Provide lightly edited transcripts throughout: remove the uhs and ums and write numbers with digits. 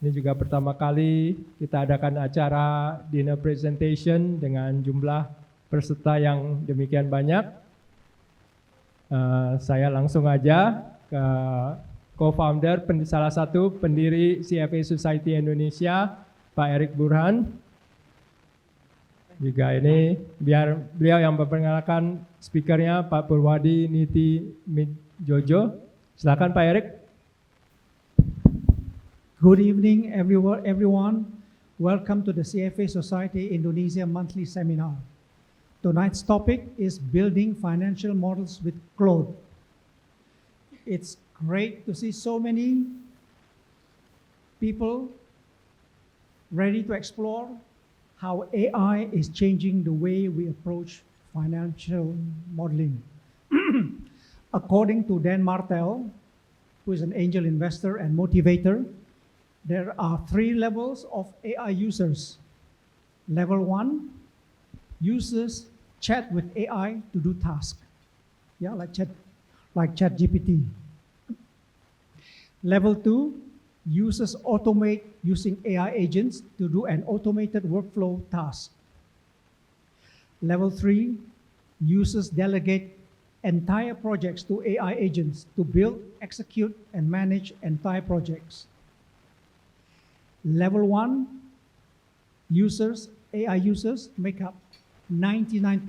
Ini juga pertama kali kita adakan acara dinner presentation dengan jumlah peserta yang demikian banyak. Saya langsung aja ke co-founder, salah satu pendiri CFA Society Indonesia, Pak Erick Burhan. Juga ini biar beliau yang memperkenalkan speakernya, Pak Purwadi Niti Jojo. Silakan Pak Erick. Good evening, everyone. Welcome to the CFA Society Indonesia monthly seminar. Tonight's topic is building financial models with Claude. It's great to see so many people ready to explore how AI is changing the way we approach financial modeling. According to Dan Martel, who is an angel investor and motivator, there are 3 levels of AI users. Level 1, users chat with AI to do tasks. Yeah, like ChatGPT. Level 2, users automate using AI agents to do an automated workflow task. Level 3, users delegate entire projects to AI agents to build, execute, and manage entire projects. Level 1, AI users make up 99%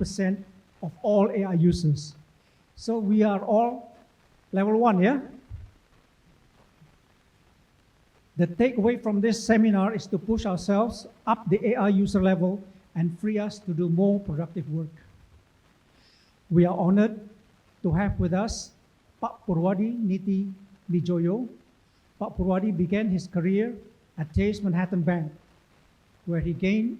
of all AI users. So we are all level 1, yeah? The takeaway from this seminar is to push ourselves up the AI user level and free us to do more productive work. We are honored to have with us Pak Purwadi Niti Wijoyo. Pak Purwadi began his career at Chase Manhattan Bank, where he gained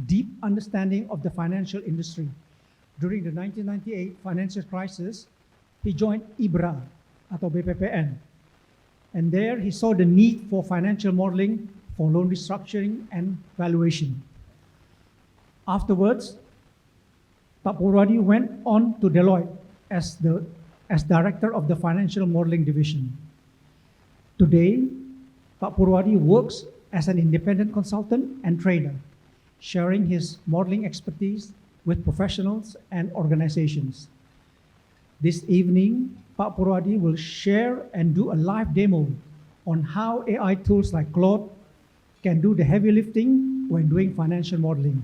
deep understanding of the financial industry. During the 1998 financial crisis, he joined IBRA atau BPPN. And there he saw the need for financial modeling for loan restructuring and valuation. Afterwards, Pak Purwadi went on to Deloitte as director of the financial modeling division. Today, Pak Purwadi works as an independent consultant and trainer, sharing his modeling expertise with professionals and organizations. This evening, Pak Purwadi will share and do a live demo on how AI tools like Claude can do the heavy lifting when doing financial modeling.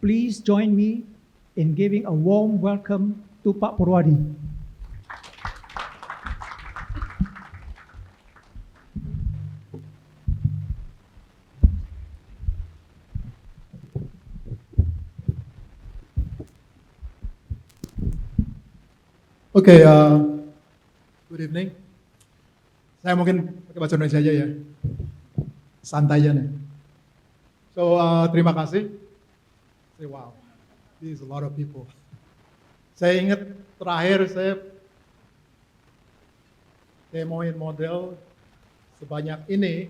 Please join me in giving a warm welcome to Pak Purwadi. Okay, good evening. Saya mungkin pakai bahasa Indonesia aja ya, santai aja nih. So, terima kasih. Say, wow, this is a lot of people. Saya ingat terakhir saya demoin model sebanyak ini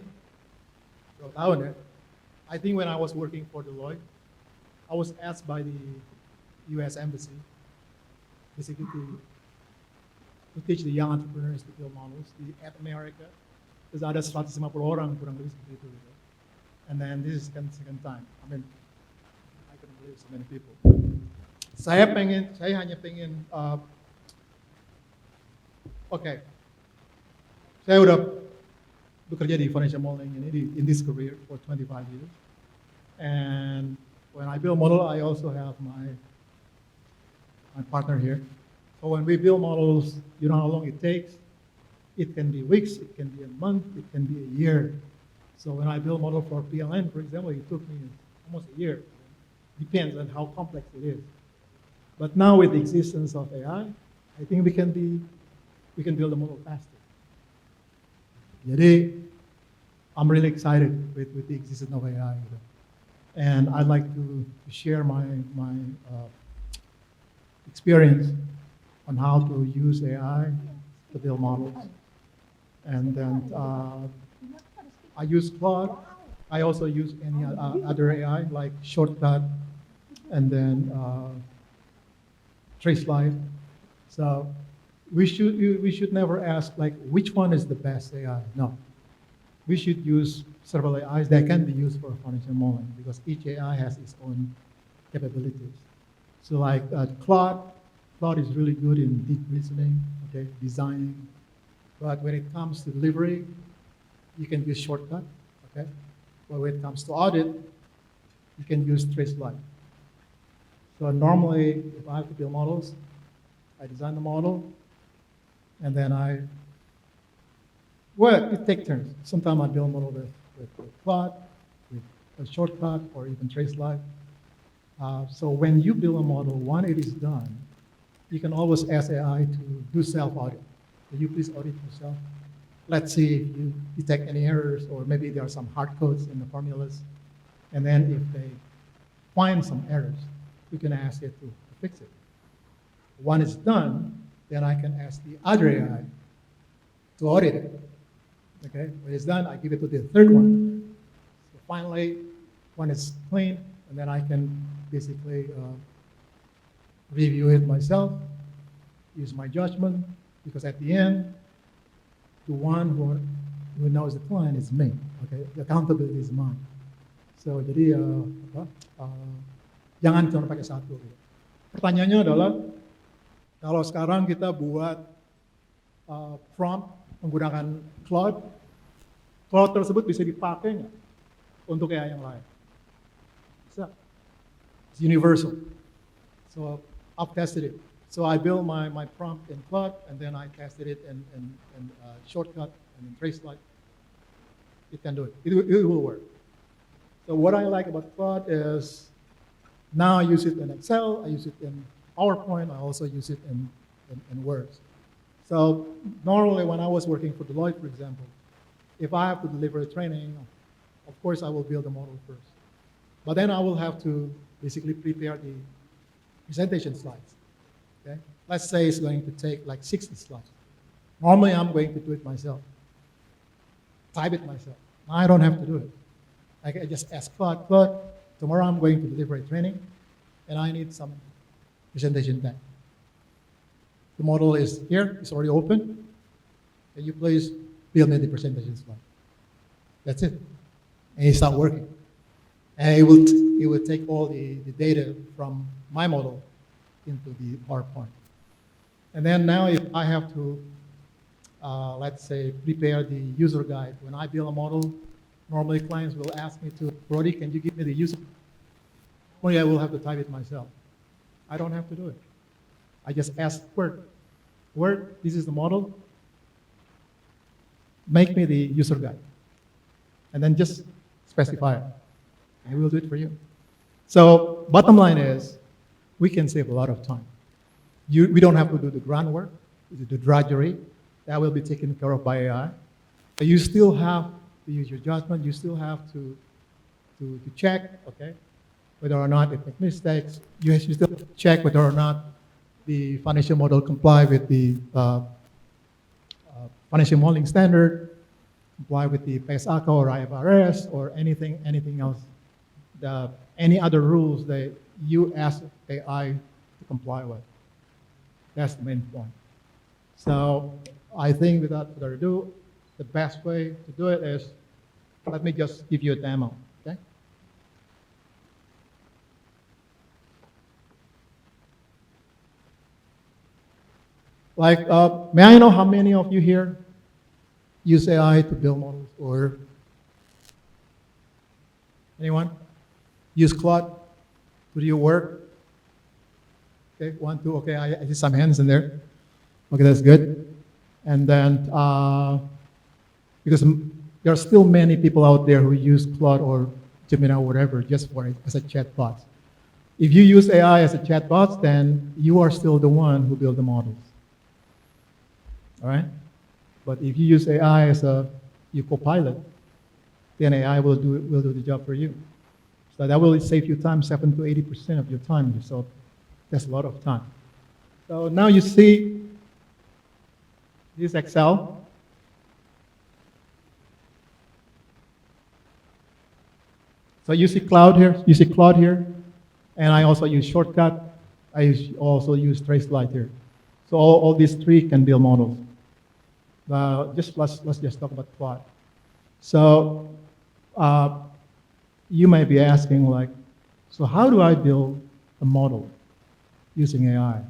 2 tahun ya. I think when I was working for Deloitte, I was asked by the US Embassy, basically to teach the young entrepreneurs to build models at America. Terus ada 150 orang kurang lebih seperti itu. Gitu. And then this is second time. I mean, I couldn't believe so many people. Saya hanya pengen, okay. Saya udah bekerja di financial modeling ini in this career for 25 years. And when I build model, I also have my partner here. So when we build models, you know how long it takes. It can be weeks, it can be a month, it can be a year. So when I build model for PLN, for example, it took me almost a year. Depends on how complex it is. But now with the existence of AI, I think we can build a model faster. Jadi, I'm really excited with the existence of AI. And I'd like to share my experience on how to use AI to build models. And then I use Claude. I also use any other AI like Shortcut and then TraceLife. So we should never ask like which one is the best AI. No. we should use several AIs that can be used for financial modeling because each AI has its own capabilities. So like Claude is really good in deep reasoning, okay, designing. But when it comes to delivery, you can use shortcut, okay? But when it comes to audit, you can use TraceLight. So normally, if I have to build models, I design the model, and then it takes turns. Sometimes I build a model with Claude, with a shortcut, or even TraceLight. So when you build a model, when it is done, you can always ask AI to do self-audit. Can you please audit yourself? Let's see if you detect any errors, or maybe there are some hard codes in the formulas. And then if they find some errors, you can ask it to fix it. When it's done, then I can ask the other AI to audit it. Okay, when it's done, I give it to the third one. So finally, when it's clean, and then I can basically review it myself, use my judgment, because at the end, the one who knows the client is me. Okay, the accountability is mine. So jadi jangan cuma pakai satu. Gitu. Pertanyaannya adalah kalau sekarang kita buat prompt menggunakan Claude tersebut bisa dipakai nggak untuk AI yang lain? Bisa. It's universal. So I've tested it. So I built my prompt in Claude, and then I tested it in Shortcut and in TraceLight. It can do it. It will work. So what I like about Claude is now I use it in Excel, I use it in PowerPoint, I also use it in Word. So normally when I was working for Deloitte, for example, if I have to deliver a training, of course I will build a model first. But then I will have to basically prepare the presentation slides. Okay? Let's say it's going to take like 60 slides. Normally I'm going to do it myself, type it myself. I don't have to do it. I just ask Claude, tomorrow I'm going to deliver a training, and I need some presentation deck. The model is here, it's already open. Can you please build me the presentation slide? That's it. And it starts working. And it will take all the data from my model into the PowerPoint. And then now if I have to, let's say, prepare the user guide, when I build a model, normally clients will ask me to, Brody, can you give me the user? Only I will have to type it myself. I don't have to do it. I just ask Word, this is the model, make me the user guide. And then just specify it. And it will do it for you. So bottom line is, we can save a lot of time. We don't have to do the groundwork, the drudgery. That will be taken care of by AI. But you still have to use your judgment. You still have to check, okay, whether or not it makes mistakes. You still have to check whether or not the financial model comply with the financial modeling standard, comply with the PSACA or IFRS or anything else. Any other rules that you ask AI to comply with. That's the main point. So I think without further ado, the best way to do it is, let me just give you a demo, okay? Like, may I know how many of you here use AI to build models, or anyone? Use Claude to do your work? Okay, 1, 2, okay, I see some hands in there. Okay, that's good. And then, because there are still many people out there who use Claude or Gemini or whatever just as a chatbot. If you use AI as a chatbot, then you are still the one who build the models. All right? But if you use AI as your co-pilot, then AI will do the job for you. So that will save you time, 7 to 80% of your time. So that's a lot of time. So now you see this Excel. So you see Claude here, and I also use Shortcut. I also use TraceLight here. So all these three can build models. Let's just talk about Claude. So you might be asking like, so how do I build a model using AI?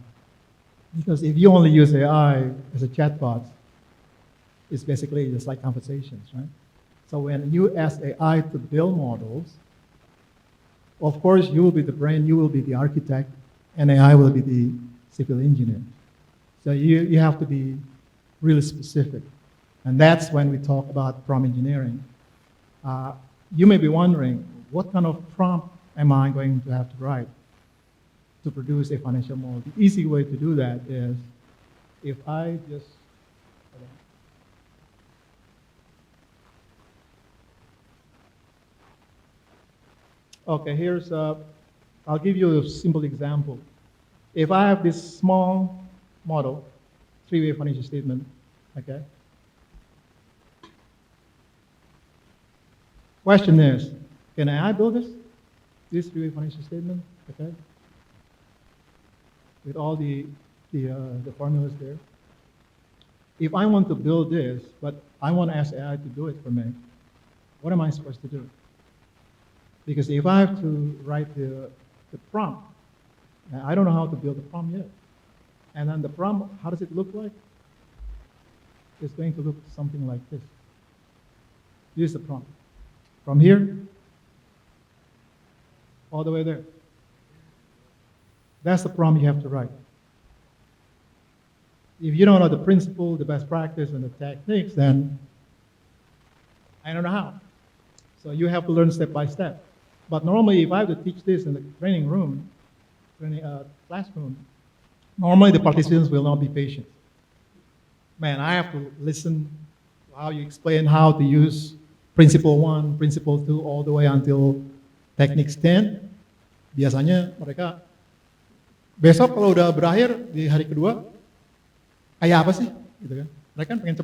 Because if you only use AI as a chatbot, it's basically just like conversations, right? So when you ask AI to build models, of course you will be the brain, you will be the architect, and AI will be the civil engineer. So you have to be really specific. And that's when we talk about prompt engineering. You may be wondering, what kind of prompt am I going to have to write to produce a financial model? The easy way to do that is if I just, okay, here's, I'll give you a simple example. If I have this small model, three-way financial statement, okay? Question is, can I build this three-way financial statement, okay? With all the formulas there. If I want to build this, but I want to ask AI to do it for me, what am I supposed to do? Because if I have to write the prompt, I don't know how to build the prompt yet. And then the prompt, how does it look like? It's going to look something like this. Here's the prompt. From here, all the way there. That's the prompt you have to write. If you don't know the principle, the best practice, and the techniques, then I don't know how. So you have to learn step by step. But normally, if I have to teach this in the training room, classroom, normally the participants will not be patient. Man, I have to listen to how you explain how to use principle 1, principle 2, all the way until techniques 10. Biasanya mereka besok kalau udah berakhir di hari kedua, kayak apa sih? Gitu kan? Mereka kan pengen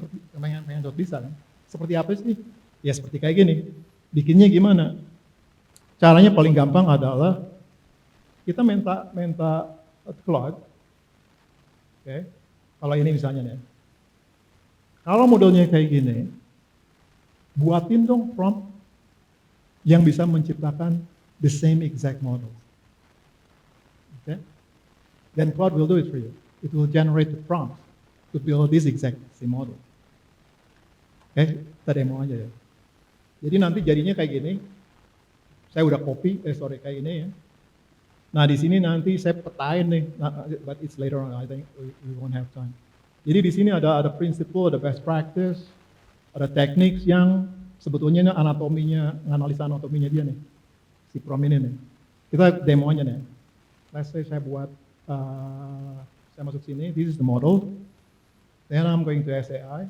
cepet bisa kan? Seperti apa sih? Ya seperti kayak gini. Bikinnya gimana? Caranya paling gampang adalah kita minta Claude, oke? Kalau ini misalnya nih, kalau modelnya kayak gini, buatin dong prompt yang bisa menciptakan the same exact model. Okay? Then Claude will do it for you. It will generate the prompt to build this exact same model. Oke, kita demo aja ya. Jadi nanti jadinya kayak gini. Saya udah copy, kayak ini ya. Nah di sini nanti saya petain nih, but it's later on. I think we won't have time. Jadi di sini ada principle, ada best practice, ada teknik yang sebetulnya anatominya, analisa anatominya dia nih, si prompt ini nih. Kita demo aja nih. Let's say saya buat, saya masuk sini, this is the model. Then I'm going to SAI.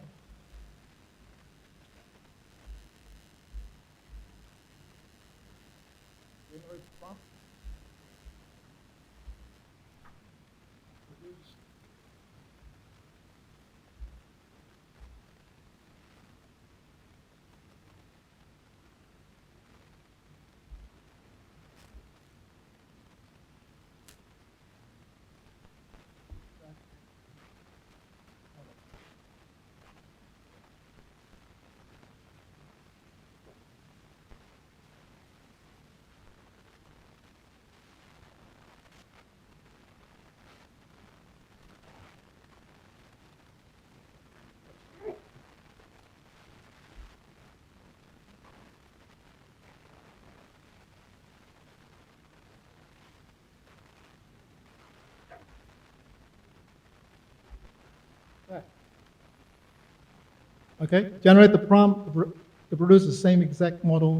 Okay, generate the prompt to produce the same exact model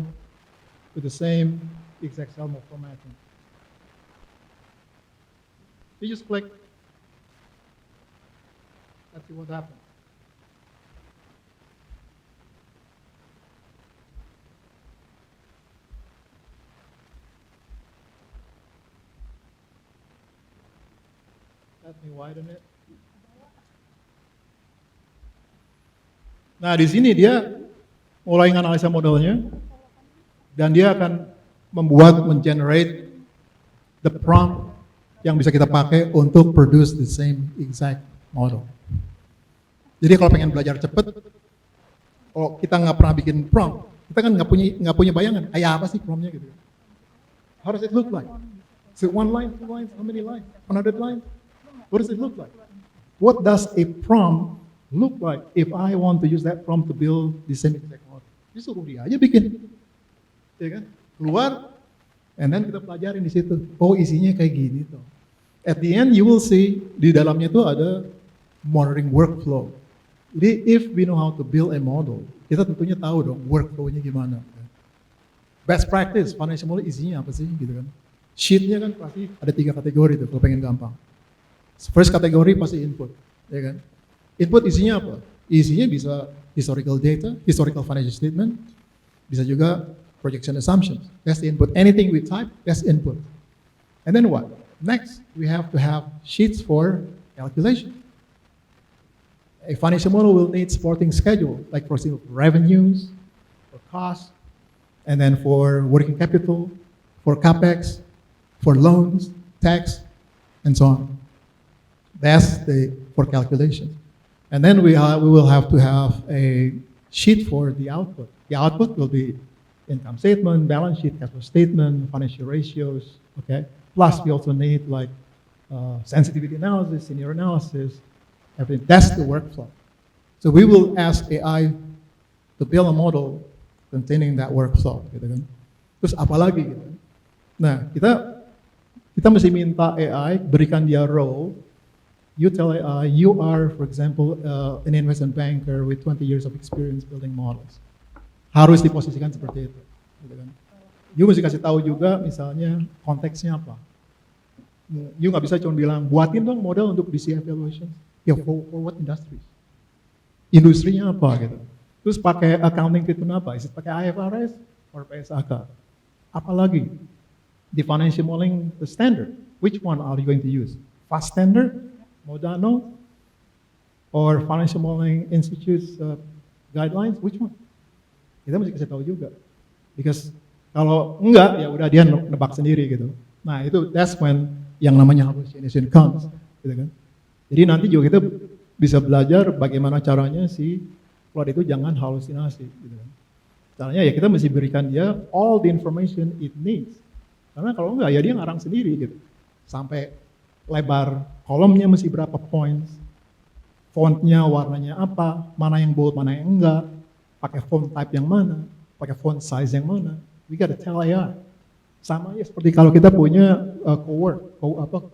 with the same exact cell formatting. You just click. Let's see what happens. Let me widen it. Nah, di sini dia mulai menganalisa modelnya, dan dia akan mengenerate the prompt yang bisa kita pakai untuk produce the same exact model. Jadi kalau pengen belajar cepat, Kalau kita nggak pernah bikin prompt, kita kan nggak punya bayangan kayak apa sih promptnya gitu. How does it look like? Is it 1 line, 2 lines, how many lines, 100 lines? What does it look like? What does a prompt look like if I want to use that prompt to build the semi-exact model? Disuruh dia aja bikin, ya kan? Keluar, and then kita pelajarin di situ. Oh, isinya kayak gini tuh. At the end, you will see di dalamnya tuh ada monitoring workflow. Jadi, if we know how to build a model, kita tentunya tahu dong workflow-nya gimana. Best practice, financial model isinya apa sih, gitu kan? Sheet-nya kan pasti ada 3 kategori tuh, kalau pengen gampang. First kategori pasti input, ya kan? Input isinya apa? Isinya bisa historical data, historical financial statement, bisa juga projection assumptions. That's the input. Anything we type, that's input. And then what? Next, we have to have sheets for calculation. A financial model will need supporting schedule, like for example, revenues, for costs, and then for working capital, for capex, for loans, tax, and so on. That's for calculation. And then we will have to have a sheet for the output. The output will be income statement, balance sheet, cash flow statement, financial ratios, okay? Plus we also need like sensitivity analysis, scenario analysis, everything. That's the workflow. So we will ask AI to build a model containing that workflow, gitu kan. Terus apa lagi gitu. Nah, kita mesti minta AI berikan dia role. You tell AI, you are, for example, an investment banker with 20 years of experience building models. Harus diposisikan seperti itu. Gitu kan. You mesti kasih tahu juga misalnya konteksnya apa. You nggak bisa cuma bilang, buatin dong model untuk DC evaluation. Ya, for what industries? Industrinya apa gitu. Terus pakai accounting treatment apa? Is it pakai IFRS or PSAK? Apalagi di financial modeling the standard. Which one are you going to use? Fast standard, Modano, or financial modeling institutes guidelines? Which one? Kita mesti kasih tahu juga. Because kalau enggak, ya udah dia nebak sendiri gitu. Nah itu that's when yang namanya hallucination comes, gitu kan. Jadi nanti juga kita bisa belajar bagaimana caranya si plot itu jangan halusinasi, gitu kan. Caranya ya kita mesti berikan dia all the information it needs. Karena kalau enggak ya dia ngarang sendiri gitu. Sampai lebar kolomnya mesti berapa points, fontnya warnanya apa, mana yang bold, mana yang enggak, pakai font type yang mana, pakai font size yang mana. We gotta tell AI. Sama ya seperti kalau kita punya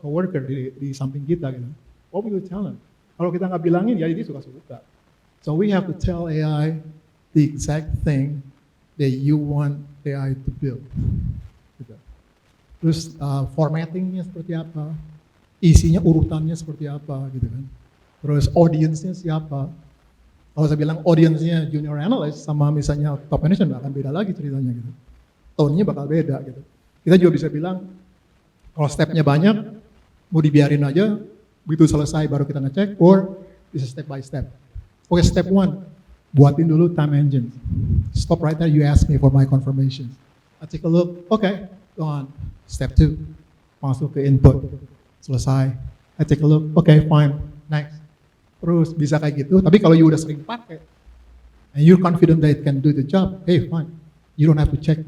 coworker di samping kita gitu. What will you tell them? Kalau kita nggak bilangin ya dia suka-suka. So we have to tell AI the exact thing that you want AI to build. Gitu. Terus formattingnya seperti apa, isinya urutannya seperti apa gitu kan. Terus audience-nya siapa. Kalau saya bilang audience-nya junior analyst sama misalnya top management akan beda lagi ceritanya gitu. Tone-nya bakal beda gitu. Kita juga bisa bilang kalau step-nya banyak mau dibiarin aja, begitu selesai baru kita ngecek, or bisa step by step. Oke, step 1, buatin dulu time engine. Stop right there, you ask me for my confirmation. I take a look, okay, go on. Step 2, masuk ke input. Selesai. I take a look, okay, fine, next. Terus bisa kayak gitu, tapi kalau you udah sering pakai, and you're confident that it can do the job, hey fine, you don't have to check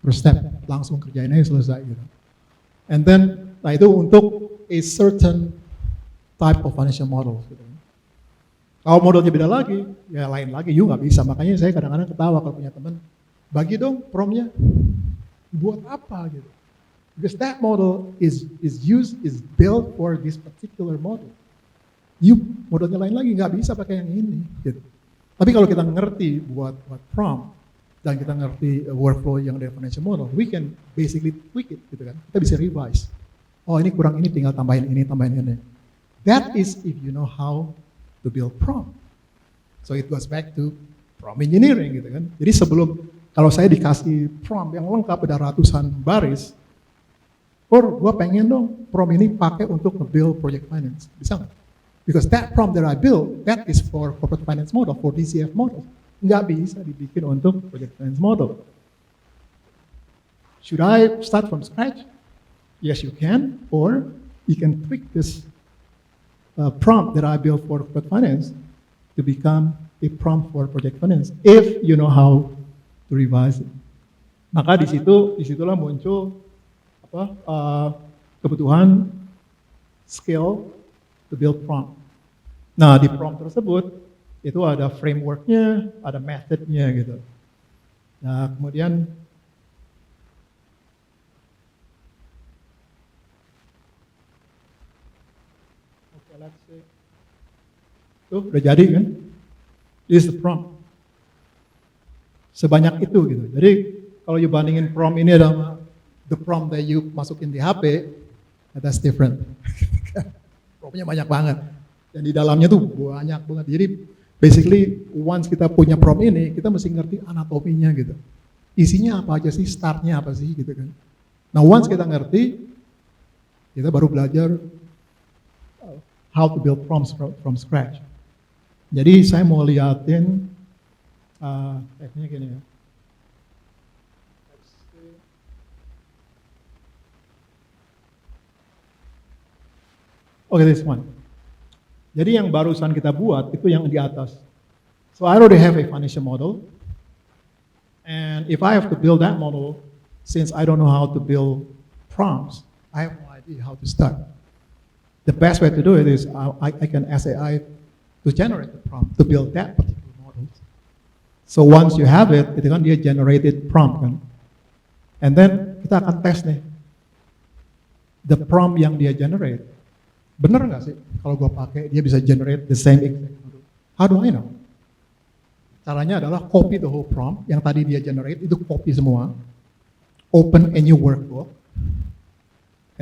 per step, langsung kerjain aja selesai gitu. And then, nah itu untuk a certain type of financial model. Gitu. Kalau modelnya beda lagi, ya lain lagi, you nggak bisa. Makanya saya kadang-kadang ketawa kalau punya teman, bagi dong promnya, buat apa gitu. Because that model is built for this particular model. You modelnya lain lagi, nggak bisa pakai yang ini. Gitu. Tapi kalau kita ngerti buat prompt, dan kita ngerti workflow yang dari financial model, we can basically tweak it, gitu kan. Kita bisa revise. Oh ini kurang ini, tinggal tambahin ini, tambahin ini. That is if you know how to build prompt. So it goes back to prompt engineering, gitu kan. Jadi sebelum, kalau saya dikasih prompt yang lengkap, ada ratusan baris, or gue pengen dong prompt ini pakai untuk nge-build project finance. Bisa nggak? Because that prompt that I build, that is for corporate finance model, for DCF model. Nggak bisa dibikin untuk project finance model. Should I start from scratch? Yes, you can, or you can tweak this prompt that I built for corporate finance to become a prompt for project finance if you know how to revise it. Maka disitulah muncul kebutuhan skill to build prompt. Nah, di prompt tersebut itu ada frameworknya, ada methodnya gitu. Nah, kemudian let's see. Tuh, udah jadi kan? This is the prompt. Sebanyak itu gitu. Jadi kalau you bandingin prompt ini sama the prompt that you masukin di HP, that's different. Promptnya banyak banget. Dan di dalamnya tuh banyak banget. Jadi basically once kita punya prompt ini, kita mesti ngerti anatominya gitu. Isinya apa aja sih, startnya apa sih gitu kan. Nah once kita ngerti, kita baru belajar how to build prompts from scratch. Jadi saya mau liatin tekniknya gini ya. Oke, this one. Jadi yang barusan kita buat itu yang di atas. So I already have a financial model. And if I have to build that model, since I don't know how to build prompts, I have no idea how to start. The best way to do it is I can ask AI to generate the prompt to build that particular model. So once you have it, itu kan dia generated prompt kan. And then kita akan tes nih. The prompt yang dia generate, bener nggak sih kalau gue pakai dia bisa generate the same exact model? How do I know? Caranya adalah copy the whole prompt yang tadi dia generate, itu copy semua, open a new workbook,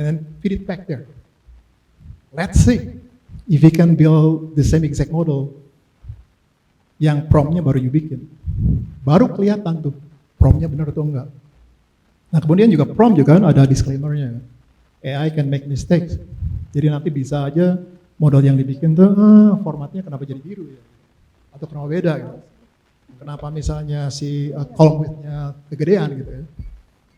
and then feed it back there. Let's see if we can build the same exact model yang promptnya baru you bikin. Baru kelihatan tuh promptnya benar atau enggak. Nah kemudian juga prompt juga kan ada disclaimer-nya. AI can make mistakes. Jadi nanti bisa aja model yang dibikin tuh formatnya kenapa jadi biru ya? Atau kenapa beda gitu. Kenapa misalnya si column width-nya kegedean gitu ya.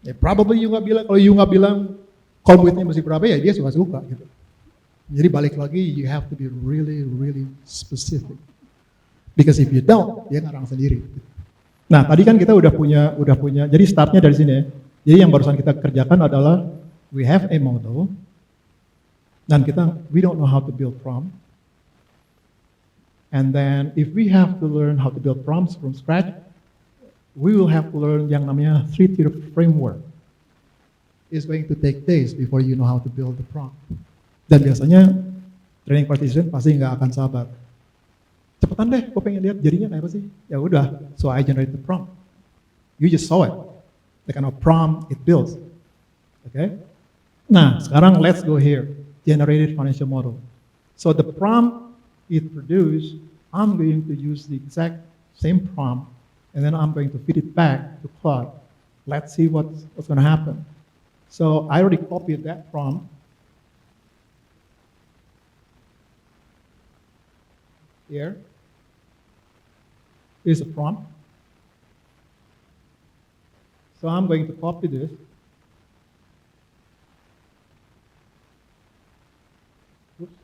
Ya probably you nggak bilang, kalau you nggak bilang column width-nya mesti berapa ya dia suka-suka gitu. Jadi balik lagi, you have to be really, really specific. Because if you don't, dia ngarang sendiri. Nah, tadi kan kita udah punya, jadi startnya dari sini ya. Jadi yang barusan kita kerjakan adalah, we have a model, dan we don't know how to build prompt. And then, if we have to learn how to build prompts from scratch, we will have to learn yang namanya 3-tier framework. It's going to take days before you know how to build the prompt. Dan biasanya training participant pasti nggak akan sabar. Cepetan deh, gue pengen lihat jadinya kayak apa sih. Ya udah, so I generate the prompt. You just saw it, the kind of prompt it builds. Okay? Nah, sekarang let's go here, generated financial model. So the prompt it produced, I'm going to use the exact same prompt, and then I'm going to feed it back to Claude. Let's see what's going to happen. So I already copied that prompt. Here is a prompt. So I'm going to copy this. Oops.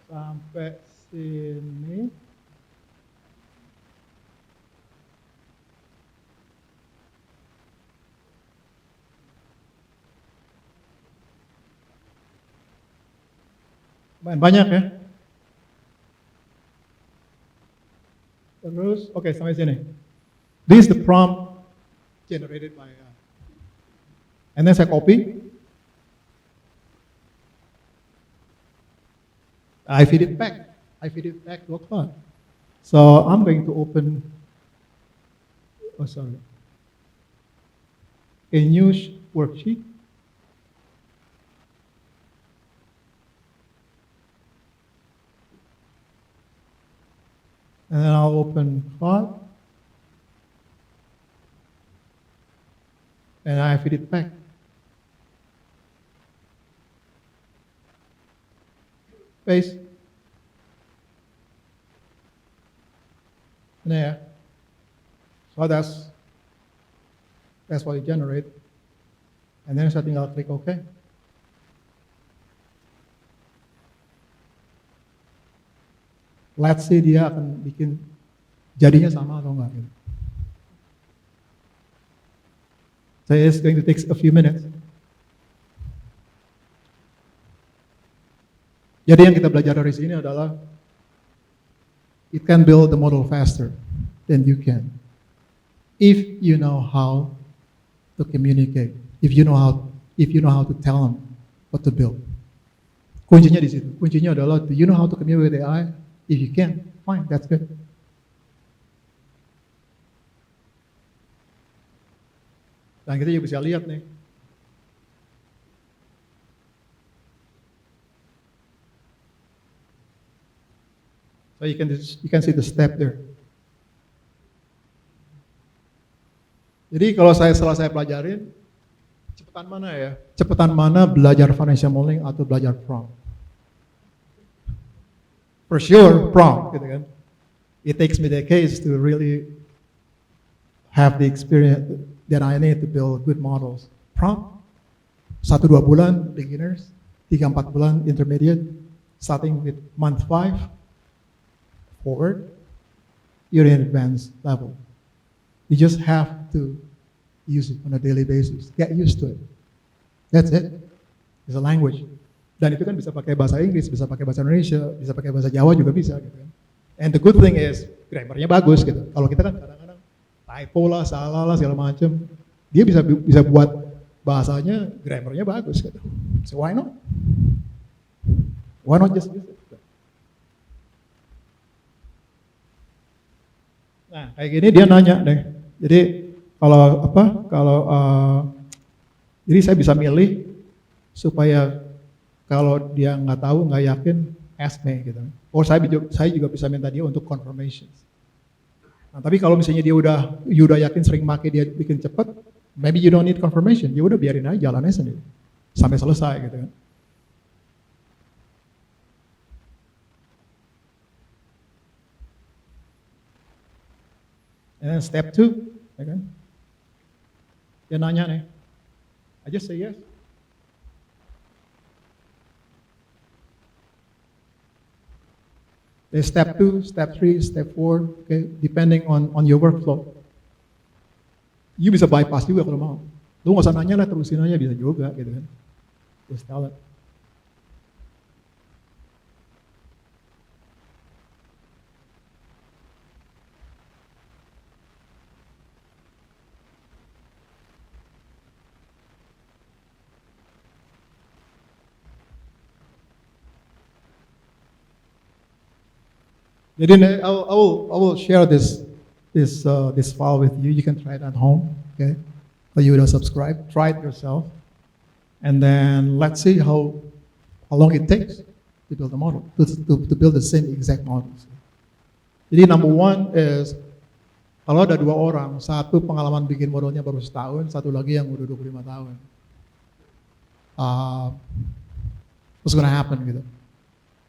Sampai sini. Banyak ya. Terus, oke, sampai sini. This is the prompt generated by, and then saya copy. I feed it back to a Claude. So I'm going to open, a new worksheet. And then I'll open Claude. And I feed it back. Paste. Nah ya. So That's what it generate. And then saya tinggal klik OK. Let's see dia akan bikin jadinya sama atau enggak gitu. So it's going to take a few minutes. Jadi yang kita belajar dari sini adalah it can build the model faster than you can if you know how to communicate, if you know how to tell them what to build. Kuncinya di situ. Kuncinya adalah do you know how to communicate with AI? If you can, fine, that's good. Dan kita juga bisa lihat nih. So you can see the step there. Jadi kalau setelah saya pelajarin, cepetan mana ya? Cepetan mana belajar financial modeling atau belajar prompt? For sure, prompt, gitu kan. It takes me decades to really have the experience that I need to build good models. Prompt, 1-2 bulan beginners, 3-4 bulan intermediate, starting with month 5 forward, you're in advanced level. You just have to use it on a daily basis. Get used to it. That's it. It's a language. Dan itu kan bisa pakai bahasa Inggris, bisa pakai bahasa Indonesia, bisa pakai bahasa Jawa juga bisa gitu kan. And the good thing is grammarnya bagus gitu. Kalau kita kan kadang-kadang typo lah, salah lah segala macam. Dia bisa buat bahasanya grammarnya bagus gitu. So why not? Why not just use it? Nah, kayak gini dia nanya deh. Jadi jadi saya bisa milih supaya kalau dia nggak tahu, nggak yakin, ask me gitu. Or saya juga bisa minta dia untuk confirmation. Nah, tapi kalau misalnya dia udah yakin sering pakai dia bikin cepet, maybe you don't need confirmation. Ya udah biarin aja jalannya sendiri sampai selesai gitu kan. And then step 2, ya kan? Dia nanya nih, I just say yes. There's step 2, step 3, step 4, okay, depending on your workflow. You bisa bypass juga kalau mau. Lu nggak usah nanya lah, terusin aja bisa juga gitu kan. Just tell it. Jadi I will share this file with you. You can try it at home, okay? Or you would subscribe, try it yourself, and then let's see how long it takes to build a model, to build the same exact models. Jadi number 1 is kalau ada 2 orang, satu pengalaman bikin modelnya baru setahun, satu lagi yang udah 25 tahun. What's gonna happen gitu?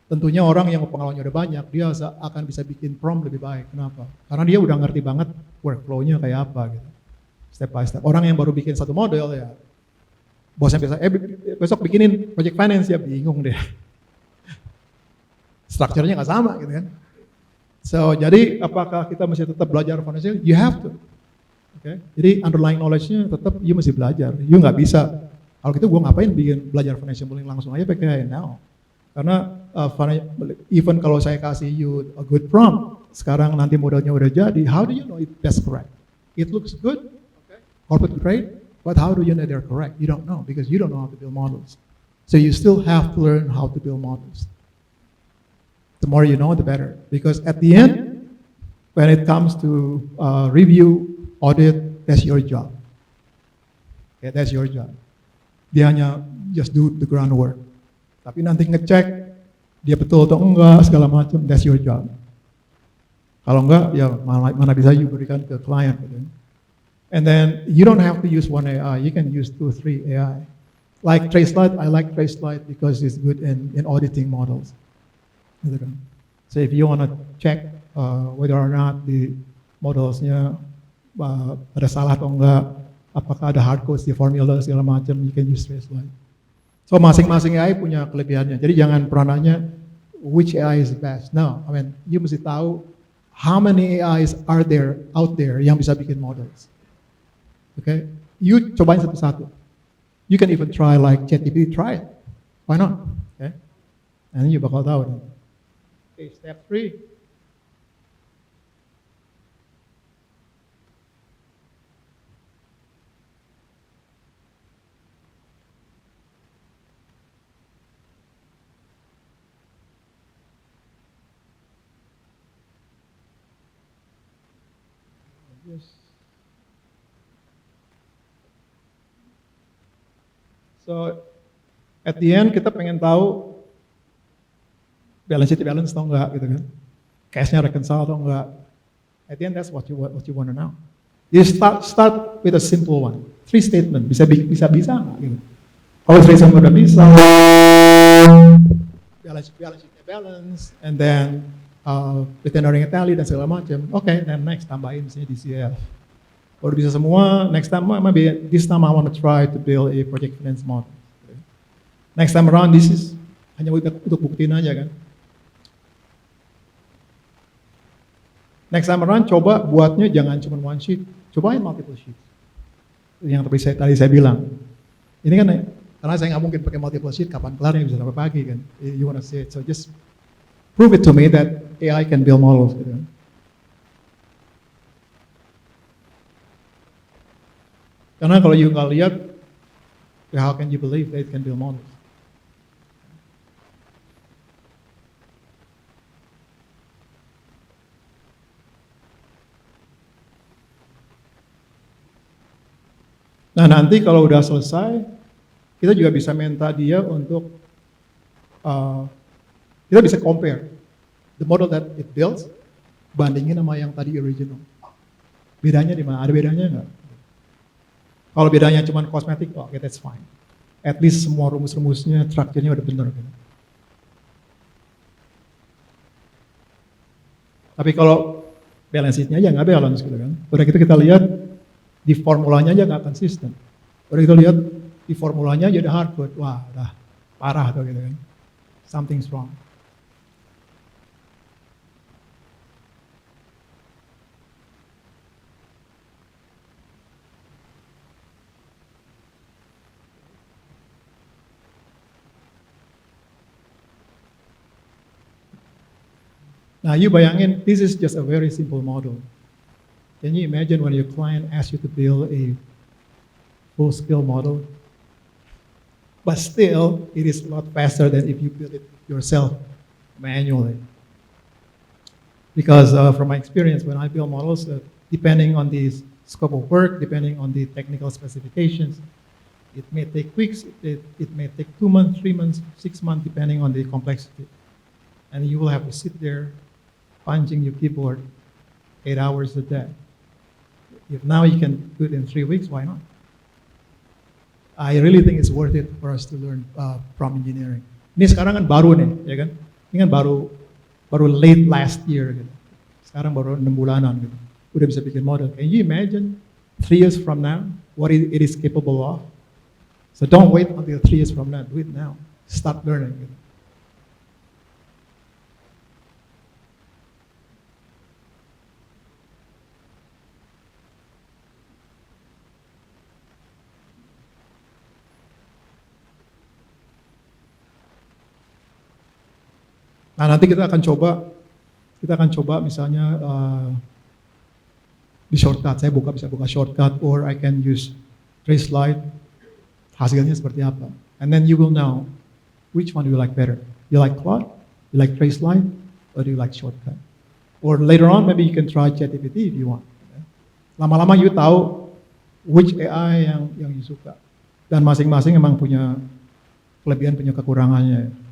Tentunya orang yang pengalamannya udah banyak, dia akan bisa bikin prompt lebih baik. Kenapa? Karena dia udah ngerti banget workflow-nya kayak apa gitu. Step by step. Orang yang baru bikin satu model ya, bosnya biasa, besok bikinin project finance ya bingung deh. Strukturnya nggak sama gitu kan. So jadi apakah kita mesti tetap belajar financial? You have to. Okay? Jadi underlying knowledge-nya tetap you mesti belajar. You nggak bisa. Kalau gitu gue ngapain belajar financial modeling langsung aja pakai now. Karena even kalau saya kasih you a good prompt, sekarang nanti modelnya udah jadi, how do you know that's correct? It looks good, okay, corporate grade, but how do you know they're correct? You don't know because you don't know how to build models. So you still have to learn how to build models. The more you know, the better. Because at the end, when it comes to review, audit, that's your job. Okay, that's your job. Dia hanya just do the groundwork. Tapi nanti ngecek dia betul atau enggak segala macam, that's your job. Kalau enggak ya mana bisa you berikan ke klien gitu. And then you don't have to use one AI, you can use 2 or 3 AI. Like TraceLight, I like TraceLight because it's good in auditing models. Gitu kan. So if you want to check whether or not the modelsnya ada salah atau enggak, apakah ada hard codes di formula segala macam, you can use Traceline. So masing-masing AI punya kelebihannya. Jadi jangan pernah nanya which AI is the best. No, I mean you mesti tahu how many AIs are there out there yang bisa bikin models. Okay, you cobain satu-satu. You can even try like ChatGPT, try it. Why not? Okay, and you bakal tahu. Okay, step 3. Yes. So at the end kita pengen tahu balance sheet balance atau enggak gitu kan, cashnya reconcile atau enggak. At the end that's what you want to know. You start with a simple one, 3 statement, bisa enggak gitu. Kalau 3 statement udah bisa, balance sheet balance, and then return earning tally dan segala macam. Okay, then next tambahin misalnya DCF. Kalau bisa semua, next time maybe this time I want to try to build a project finance model. Next time around this is hanya untuk buktiin aja kan. Next time around coba buatnya jangan cuma one sheet, cobain multiple sheet. Yang tadi saya bilang. Ini kan karena saya nggak mungkin pakai multiple sheet, kapan kelarnya bisa sampai pagi kan. You wanna see it, so just prove it to me that AI can build models gitu kan. Karena kalau you nggak lihat, how can you believe that it can build models? Nah nanti kalau udah selesai, kita juga bisa minta dia untuk, kita bisa compare the model that it builds, bandingin sama yang tadi original. Bedanya di mana? Ada bedanya nggak? Kalau bedanya cuma kosmetik, oh, okay, that's fine. At least semua rumus-rumusnya, structure-nya udah benar. Gitu. Tapi kalau balance sheet-nya aja nggak balance gitu kan. Udah gitu kita lihat di formulanya aja nggak konsisten. Udah kita lihat di formulanya aja ada hard code, wah udah parah tuh gitu kan. Something's wrong. Nah, you bayangin, this is just a very simple model. Can you imagine when your client asks you to build a full-scale model? But still, it is a lot faster than if you build it yourself manually. Because from my experience, when I build models, depending on the scope of work, depending on the technical specifications, it may take weeks, it may take 2 months, 3 months, 6 months, depending on the complexity. And you will have to sit there punching your keyboard 8 hours a day. If now you can do it in 3 weeks, why not? I really think it's worth it for us to learn prompt engineering. Ini sekarang kan baru nih, ya kan? Ini kan baru late last year gitu. Sekarang baru 6 bulanan gitu. Udah bisa bikin model. Can you imagine 3 years from now what it is capable of? So don't wait until 3 years from now. Do it now. Start learning. Gitu. Nah nanti kita akan coba misalnya di shortcut, saya bisa buka shortcut, or I can use Traceline, hasilnya seperti apa. And then you will know which one do you like better. You like Claude, you like Traceline, or do you like shortcut? Or later on maybe you can try ChatGPT if you want. Lama-lama you tahu which AI yang you suka. Dan masing-masing memang punya kelebihan, punya kekurangannya.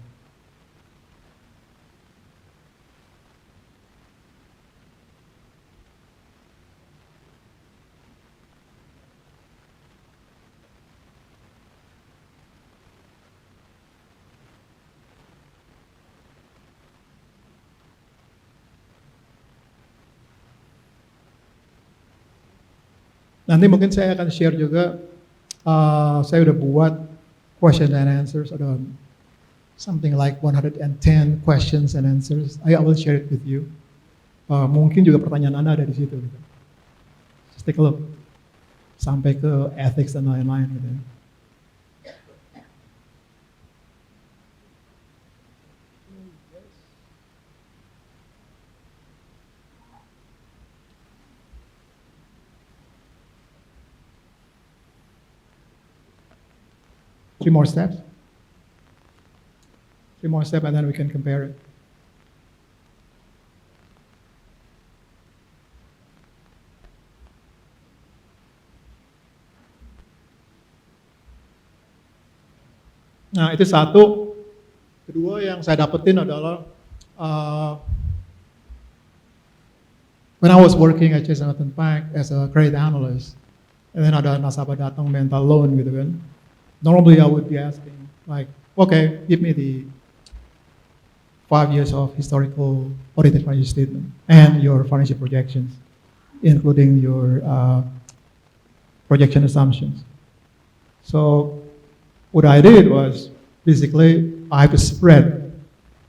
Nanti mungkin saya akan share juga, saya udah buat question and answers, ada something like 110 questions and answers. I will share it with you. Mungkin juga pertanyaan Anda ada di situ. Gitu. Just take a look. Sampai ke ethics dan lain-lain. Gitu. Three more steps. Three more steps, and then we can compare it. Nah, itu satu. Kedua yang saya dapetin adalah when I was working at Chase Manhattan Bank as a credit analyst, and then ada nasabah datang minta loan gitu kan. Normally I would be asking like, okay, give me the 5 years of historical audited financial statement and your financial projections, including your projection assumptions. So what I did was basically I have to spread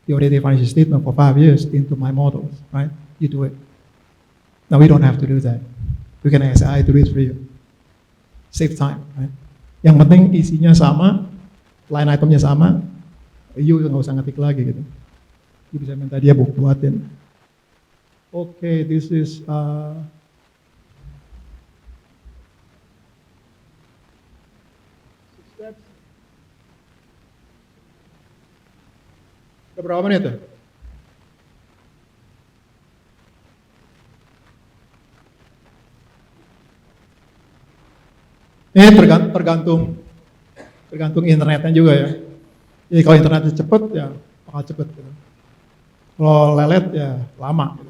the audited financial statement for 5 years into my models, right? You do it. Now we don't have to do that. We can ask AI to do it for you. Save time, right? Yang penting isinya sama, line itemnya sama, you nggak usah ngetik lagi gitu. You bisa minta dia buatin. Okay, this is udah berapa menit ya? Ini tergantung internetnya juga ya. Jadi kalau internetnya cepet ya bakal cepet. Gitu. Kalau lelet ya lama. Gitu.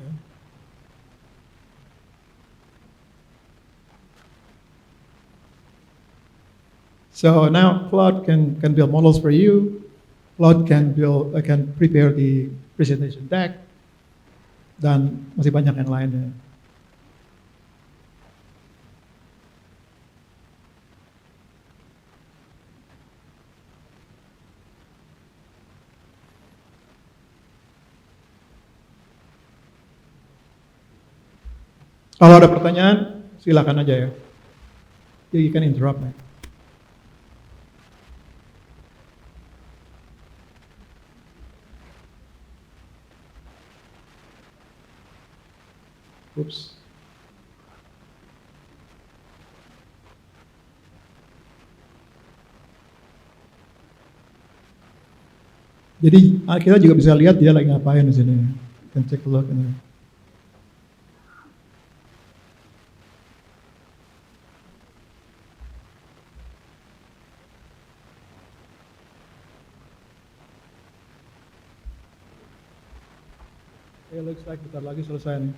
So now Claude can build models for you. Claude can prepare the presentation deck, dan masih banyak yang lainnya. Kalau ada pertanyaan, silakan aja ya. You can interrupt me. Oops. Jadi kita juga bisa lihat dia lagi ngapain di sini. You can take a look in there. It looks like bentar lagi selesai nih.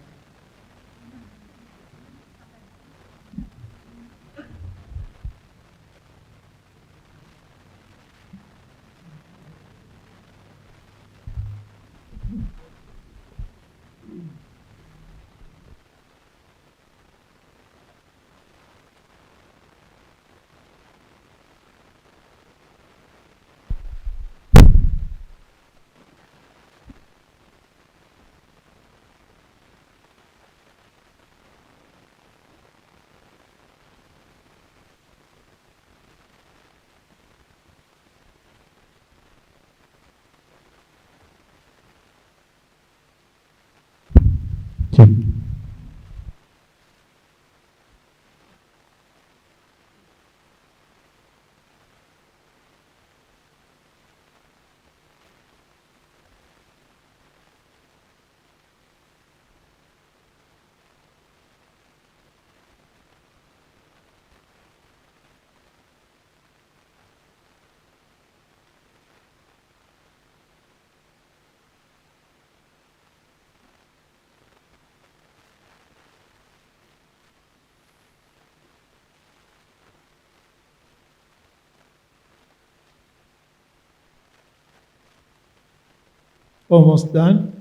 Almost done.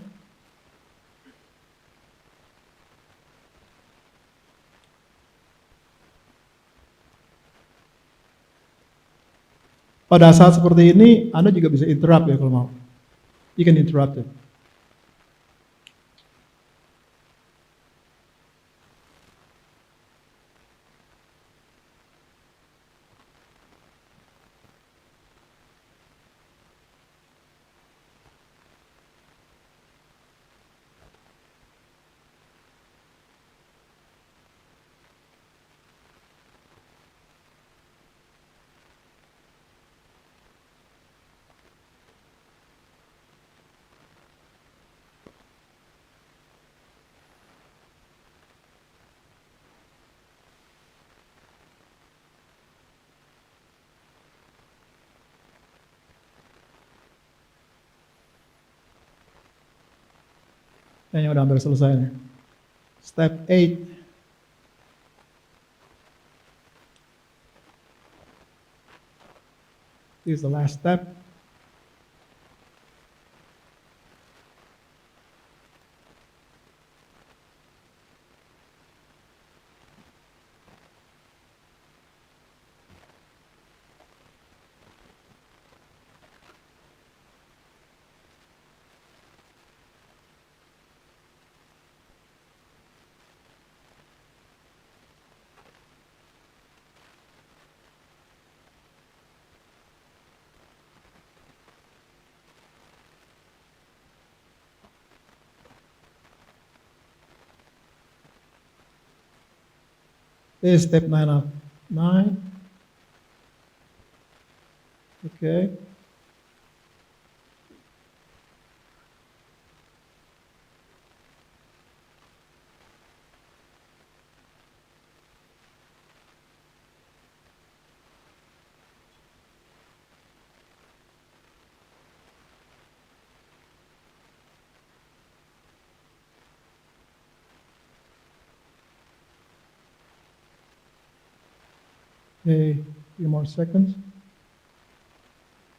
pada saat seperti ini, Anda juga bisa interrupt ya kalau mau. You can interrupt it. Kayaknya udah hampir selesai nih. Step 8. This is the last step. This is step 9 of 9. Okay. Okay, few more seconds.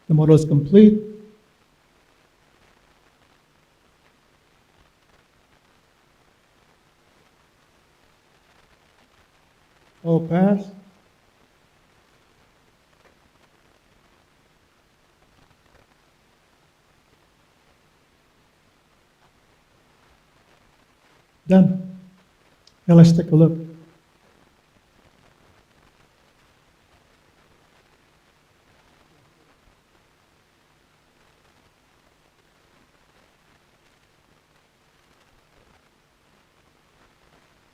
The model is complete. All passed. Done. Now let's take a look.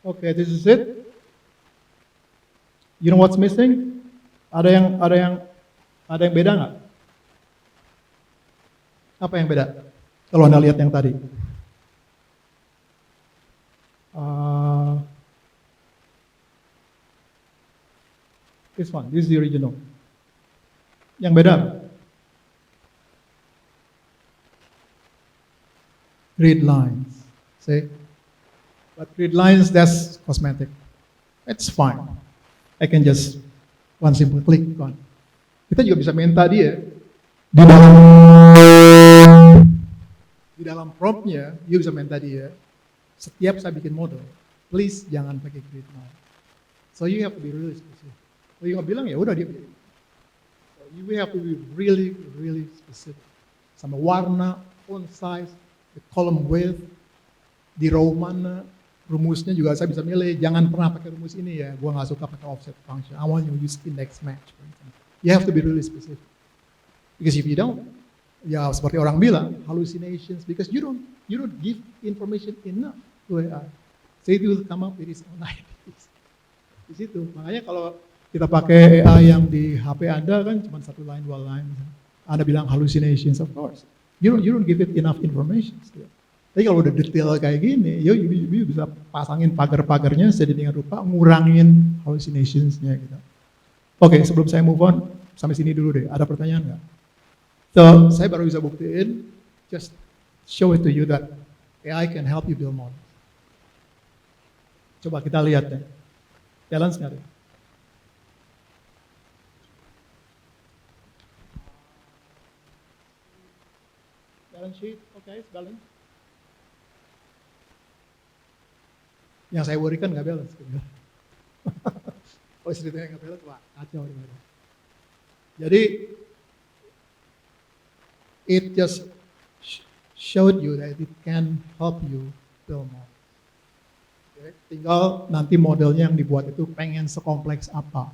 Okay, this is it. You know what's missing? Ada yang beda nggak? Apa yang beda? Kalau Anda lihat yang tadi. This one, this is the original. Yang beda apa? Grid lines. See? But grid lines, that's cosmetic. It's fine. I can just one simple click on. Kita juga bisa minta dia di dalam promptnya, dia bisa minta dia setiap saya bikin model, please jangan pakai grid line. So you have to be really specific. So you nggak bilang ya udah dia bikin. So you have to be really, really specific. Sama warna, font size, the column width, di row mana, rumusnya juga saya bisa milih, jangan pernah pakai rumus ini ya, gua nggak suka pakai offset function, I want you to use index match, for instance. You have to be really specific. Because if you don't, ya seperti orang bilang, hallucinations, because you don't give information enough to AI. So it will come up with its own ideas. Di situ, makanya kalau kita pakai AI yang di HP Anda kan cuma 1 line, 2 line, Anda bilang hallucinations, of course. You don't give it enough information still. Tapi kalau udah detail kayak gini, you bisa pasangin pagar-pagarnya sedemikian rupa, ngurangin hallucinationsnya gitu. Oke, sebelum saya move on, sampai sini dulu deh. Ada pertanyaan nggak? So, saya baru bisa buktiin, just show it to you that AI can help you build models. Coba kita lihat deh. Balance nggak deh? Balance sheet, okay, balance. Yang saya worry kan nggak balance. Kalau ceritanya nggak balance, wah kacau. Jadi It just showed you that it can help you build model. Oke, tinggal nanti modelnya yang dibuat itu pengen sekompleks apa.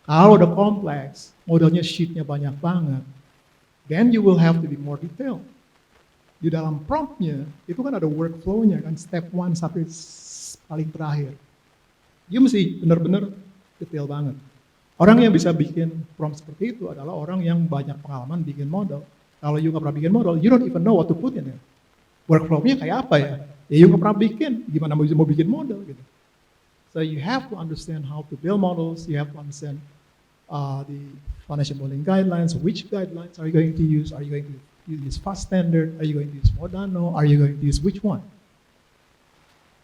Kalau udah kompleks, modelnya sheetnya banyak banget, then you will have to be more detailed. Di dalam promptnya, itu kan ada workflow-nya kan, step 1 sampai paling terakhir. You mesti benar-benar detail banget. Orang yang bisa bikin prompt seperti itu adalah orang yang banyak pengalaman bikin model. Kalau you nggak pernah bikin model, you don't even know what to put in it. Workflow-nya kayak apa ya? Ya you nggak pernah bikin, gimana mau bikin model gitu. So you have to understand how to build models, you have to understand the financial modeling guidelines. Which guidelines are you going to use? Are you going to use fast standard? Are you going to use Modano? Are you going to use which one?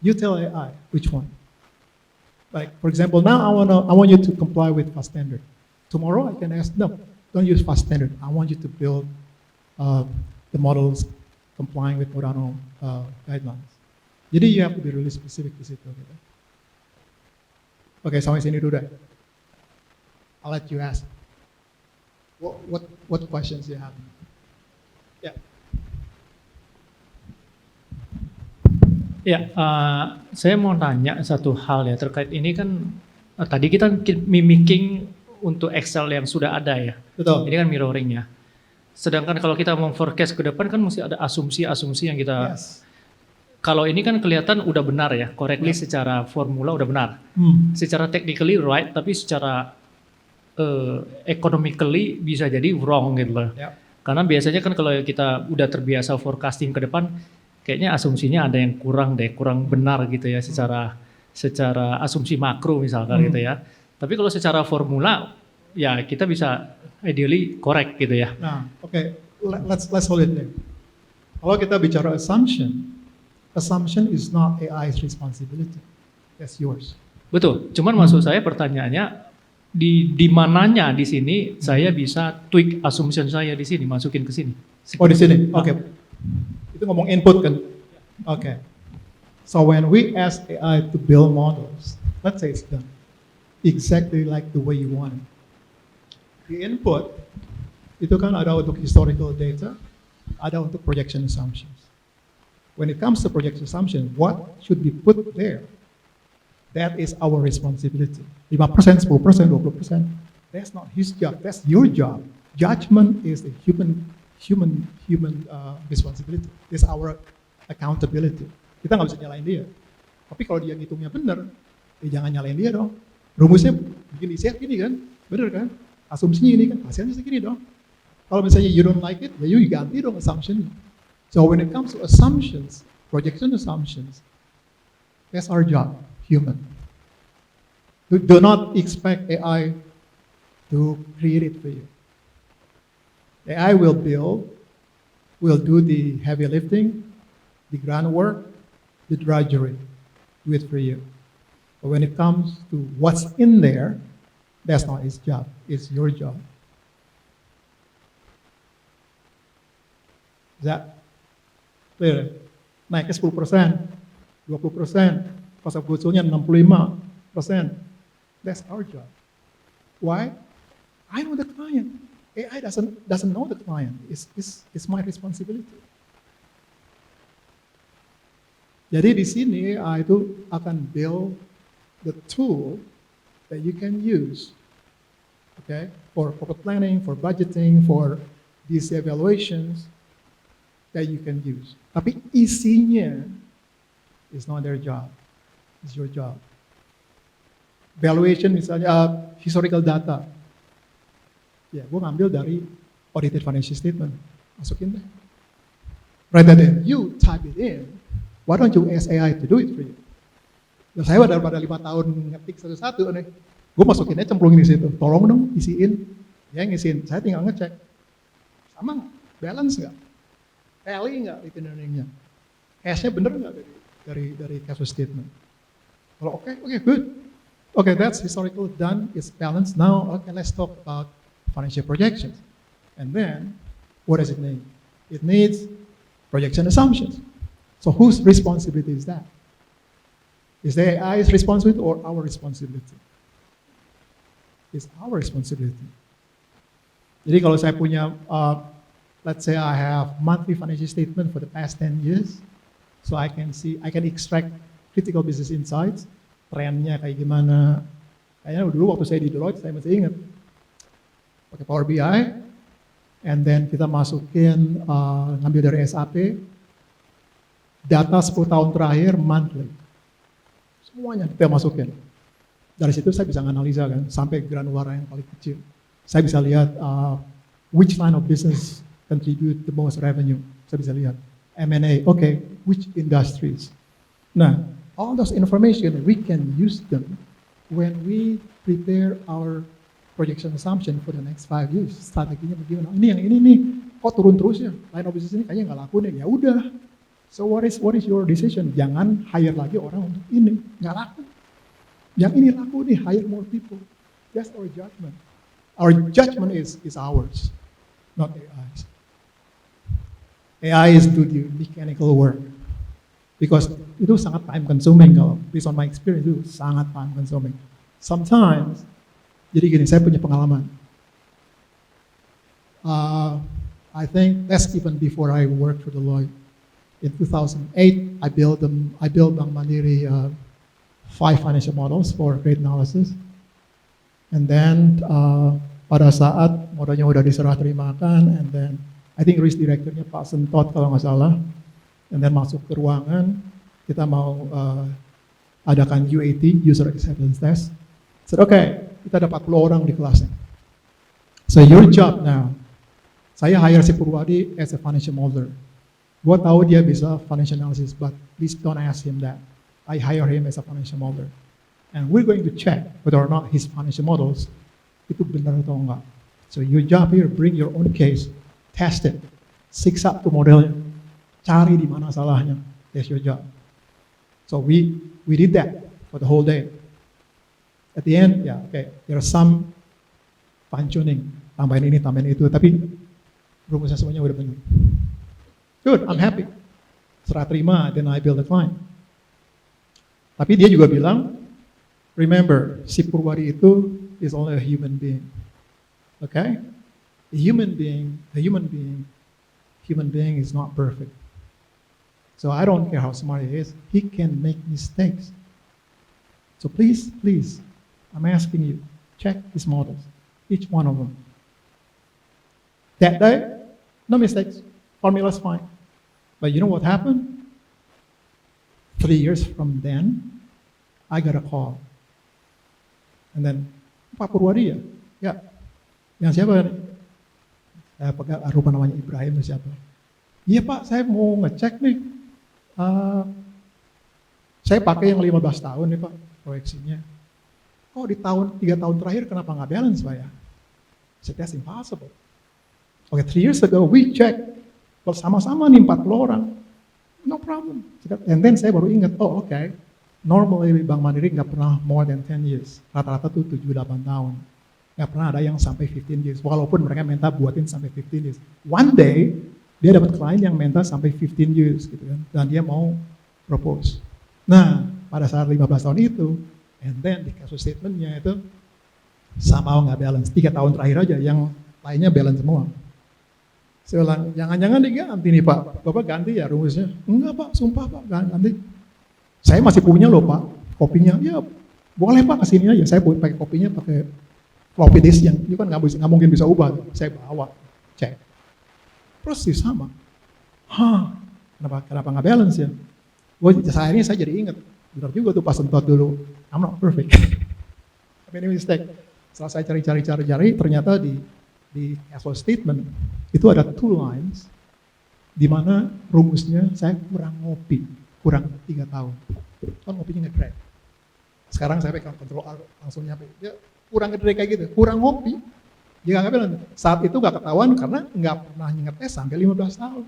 You tell AI which one. Like for example, now I want you to comply with fast standard. Tomorrow I can ask, no, don't use fast standard. I want you to build the models complying with Modano guidelines. Jadi you have to be really specific di situ. Gitu. Oke, sampai sini dulu deh. I'll let you ask. What questions you have? Yeah. Ya, saya mau tanya satu hal ya terkait ini kan tadi kita mimicking untuk Excel yang sudah ada ya. Betul. Ini kan mirroring ya. Sedangkan kalau kita mau forecast ke depan kan mesti ada asumsi-asumsi yang kita. Yes. Kalau ini kan kelihatan udah benar ya, correctly secara formula udah benar. Secara technically right, tapi secara economically bisa jadi wrong gitu loh. Yeah. Karena biasanya kan kalau kita udah terbiasa forecasting ke depan, kayaknya asumsinya ada yang kurang benar gitu ya secara asumsi makro misalkan gitu ya. Tapi kalau secara formula ya kita bisa ideally correct gitu ya. Nah, oke, let's hold it there. Kalau kita bicara assumption is not AI's responsibility. That's yours. Betul. Cuman maksud saya pertanyaannya di mananya di sini saya bisa tweak assumption saya di sini masukin ke sini. Oh di sini, oke. Itu ngomong input kan? Oke. So when we ask AI to build models, let's say it's done exactly like the way you want it. The input itu kan ada untuk historical data, ada untuk projection assumptions. When it comes to projection assumption, what should be put there? That is our responsibility. 5%, 10%, 20%. That's not his job. That's your job. Judgment is a human responsibility. It's our accountability. Kita nggak bisa nyalain dia. Tapi kalau dia ngitungnya benar, ya jangan nyalain dia dong. Rumusnya bikin di set gini kan, benar kan? Asumsinya ini kan, hasilnya segini dong. Kalau misalnya you don't like it, ya you ganti dong assumption. So when it comes to assumptions, projection assumptions, that's our job, human. Do not expect AI to create it for you. AI will build, will do the heavy lifting, the groundwork, the drudgery, do it for you. But when it comes to what's in there, that's not its job, it's your job. Is that clear? Naiknya 10%, 20%, cost of goods sold-nya 65%. That's our job. Why? I know the client. AI doesn't know the client. It's my responsibility. Jadi di sini AI itu akan build the tool that you can use, okay, for corporate planning, for budgeting, for these evaluations that you can use. Tapi isinya is not their job, it's your job. Valuation misalnya historical data, ya gue ngambil dari audited financial statement, masukin deh. Rather than you type it in, why don't you ask AI to do it for you? Dan saya daripada 5 tahun ngetik satu-satu nih, gue masukinnya cemplungin di situ. Tolong dong isiin, dia ngisiin. Saya tinggal ngecek, sama nggak? Balance nggak? Tally nggak return earningnya? Cash-nya bener nggak dari cash flow statement? Kalau oke, good. Okay, that's historical done. It's balanced. Now, okay, let's talk about financial projections. And then, what does it need? It needs projection assumptions. So whose responsibility is that? Is the AI's responsibility or our responsibility? It's our responsibility. Jadi kalau saya punya let's say I have monthly financial statement for the past 10 years, so I can extract critical business insights, trennya kayak gimana. Kayaknya dulu waktu saya di Deloitte, saya masih ingat, pakai Power BI, and then kita masukin, ngambil dari SAP, data 10 tahun terakhir monthly. Semuanya kita masukin. Dari situ saya bisa analisa kan, sampai granular yang paling kecil. Saya bisa lihat which line of business contribute the most revenue. Saya bisa lihat M&A, okay, which industries. Nah, all those information we can use them when we prepare our projection assumption for the next 5 years. Strateginya bagaimana? Ini yang ini nih, kok turun terus ya? Line of business ini kayaknya nggak laku nih. Ya udah. So what is your decision? Jangan hire lagi orang untuk ini, nggak laku. Yang ini laku nih, hire more people. That's our judgment. Our judgment is ours, not AI's. AI is do the mechanical work. Because itu sangat time consuming kalau based on my experience itu sangat time consuming. Sometimes, jadi gini, saya punya pengalaman. I think that's even before I worked for Deloitte. In 2008, I built Bank Mandiri 5 financial models for credit analysis. And then pada saat modelnya udah diserah terimakan, and then I think risk directornya Pak Sentot kalau nggak salah, and then masuk ke ruangan, kita mau adakan UAT, User Acceptance Test. Said, okay, kita ada 40 orang di kelasnya. So your job now, saya hire si Purwadi as a financial modeler. Gua tahu dia bisa financial analysis, but please don't ask him that. I hire him as a financial modeler. And we're going to check whether or not his financial models itu benar atau enggak. So your job here, bring your own case, test it, siksa tuh modelnya, cari di mana salahnya. That's your job. So we did that for the whole day. At the end, yeah, okay, there are some fine tuning, tambahin ini, tambahin itu, tapi rumusnya semuanya udah benar. Good, I'm happy. Serah terima, then I build a client. Tapi dia juga bilang, remember, si Purwadi itu is only a human being. Okay? A human being is not perfect. So I don't care how smart he is, he can make mistakes. So please, I'm asking you, check his models, each one of them. That day, no mistakes, formula's fine. But you know what happened? 3 years from then, I got a call. And then, Pak Purwadi ya? Ya. Yang siapa nih? Saya pegang, rupa namanya Ibrahim siapa? Iya Pak, saya mau ngecek nih. Saya pakai yang 15 tahun nih Pak, proyeksinya. Oh di 3 tahun terakhir kenapa nggak balance Pak ya? So that's impossible. Okay, 3 years ago we check. Bersama-sama nih 40 orang. No problem. And then saya baru ingat, oh okay. Normally Bank Mandiri nggak pernah more than 10 years. Rata-rata tuh 7-8 tahun. Nggak pernah ada yang sampai 15 years. Walaupun mereka minta buatin sampai 15 years. One day, dia dapat klien yang minta sampai 15 years gitu kan. Dan dia mau propose. Nah, pada saat 15 tahun itu, and then di kasus statementnya itu, somehow nggak balance. 3 tahun terakhir aja, yang lainnya balance semua. Saya bilang, jangan-jangan diganti nih Pak. Bapak ganti ya rumusnya? Enggak Pak, sumpah Pak, ganti. Saya masih punya loh Pak, kopinya. Ya boleh Pak kesini aja. Saya pakai kopinya pakai floppy disk yang itu kan nggak mungkin bisa ubah. Saya bawa, cek. Persis sama. Kenapa nggak balance ya? Akhirnya saya jadi ingat. Benar juga tuh pas Sentot dulu. I'm not perfect. I made a mistake. Setelah saya cari, ternyata di cash statement itu ada 2 lines di mana rumusnya saya kurang ngopi, kurang 3 tahun. Kan ngopinya nge-drag. Sekarang saya pegang Ctrl R langsung nyampe. Dia kurang nge-drag kayak gitu, kurang ngopi. Dia nggak bilang saat itu nggak ketahuan karena nggak pernah ngetes sampai 15 tahun.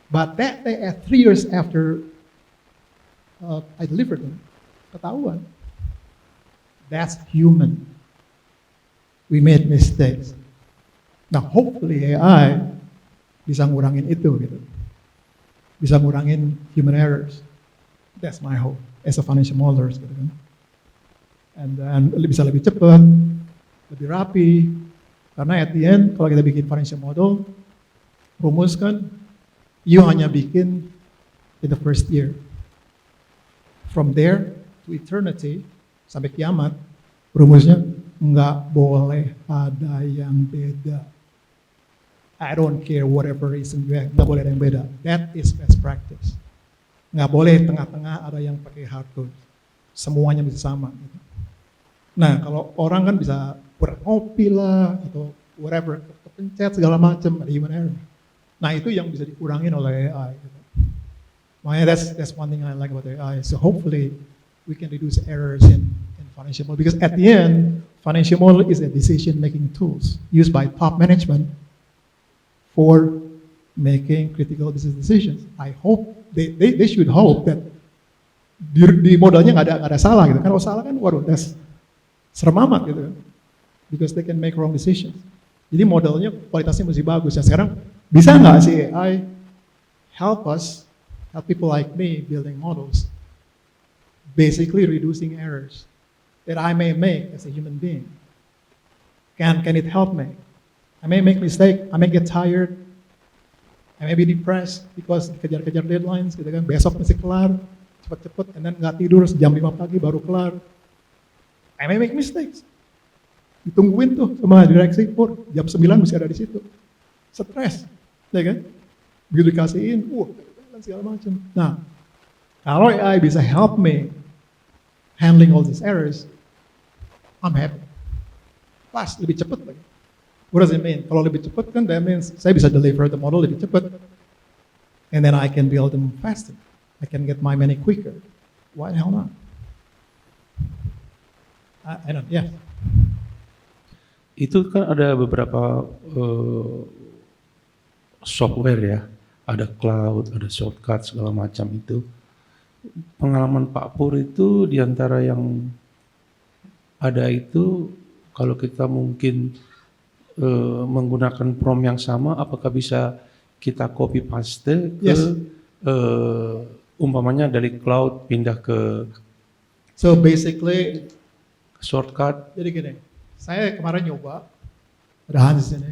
But that day, 3 years after I delivered them, ketahuan. That's human. We made mistakes. Nah, hopefully AI bisa ngurangin itu gitu. Bisa ngurangin human errors. That's my hope as a financial modeler gitu kan. And then bisa lebih cepat, lebih rapi. Karena at the end kalau kita bikin financial model, rumus kan, you hanya bikin in the first year. From there to eternity, sampai kiamat, rumusnya nggak boleh ada yang beda. I don't care whatever reason you have, nggak boleh ada yang beda. That is best practice. Nggak boleh tengah-tengah ada yang pakai hard code. Semuanya bisa sama. Gitu. Nah, kalau orang kan bisa kurang ngopi lah, atau whatever, kepencet segala macam, ada human error. Nah, itu yang bisa dikurangin oleh AI. Gitu. Makanya that's one thing I like about AI. So hopefully we can reduce errors in financial model, because at the end, financial model is a decision-making tools used by top management for making critical business decisions. I hope they should hope that di modalnya nggak ada salah gitu. Kalau salah kan, waduh, that's serem amat gitu kan. Because they can make wrong decisions. Jadi modelnya kualitasnya mesti bagus. Ya sekarang bisa nggak sih AI help people like me building models, basically reducing errors that I may make as a human being. Can it help me? I may make mistake, I may get tired, I may be depressed because kejar-kejar deadlines, gitu kan. Besok mesti kelar, cepet-cepet, and then nggak tidur jam 5 pagi baru kelar. I may make mistakes. Ditungguin tuh sama direksi, jam 9 mesti ada di situ. Stres, ya kan? Begitu dikasihin, segala macam. Nah, kalau AI bisa help me handling all these errors, I'm happy. Plus, lebih cepat lagi. What does it mean? Kalau lebih cepat kan, that means saya bisa deliver the model lebih cepat. And then I can build them faster. I can get my money quicker. Why the hell not? I don't, yeah. Itu kan ada beberapa software ya, ada cloud, ada shortcut segala macam itu. Pengalaman Pak Pur itu diantara yang ada itu, kalau kita mungkin menggunakan prompt yang sama, apakah bisa kita copy paste ke umpamanya dari cloud pindah ke So basically, shortcut? jadi gini, saya kemarin nyoba, ada Hans di sini.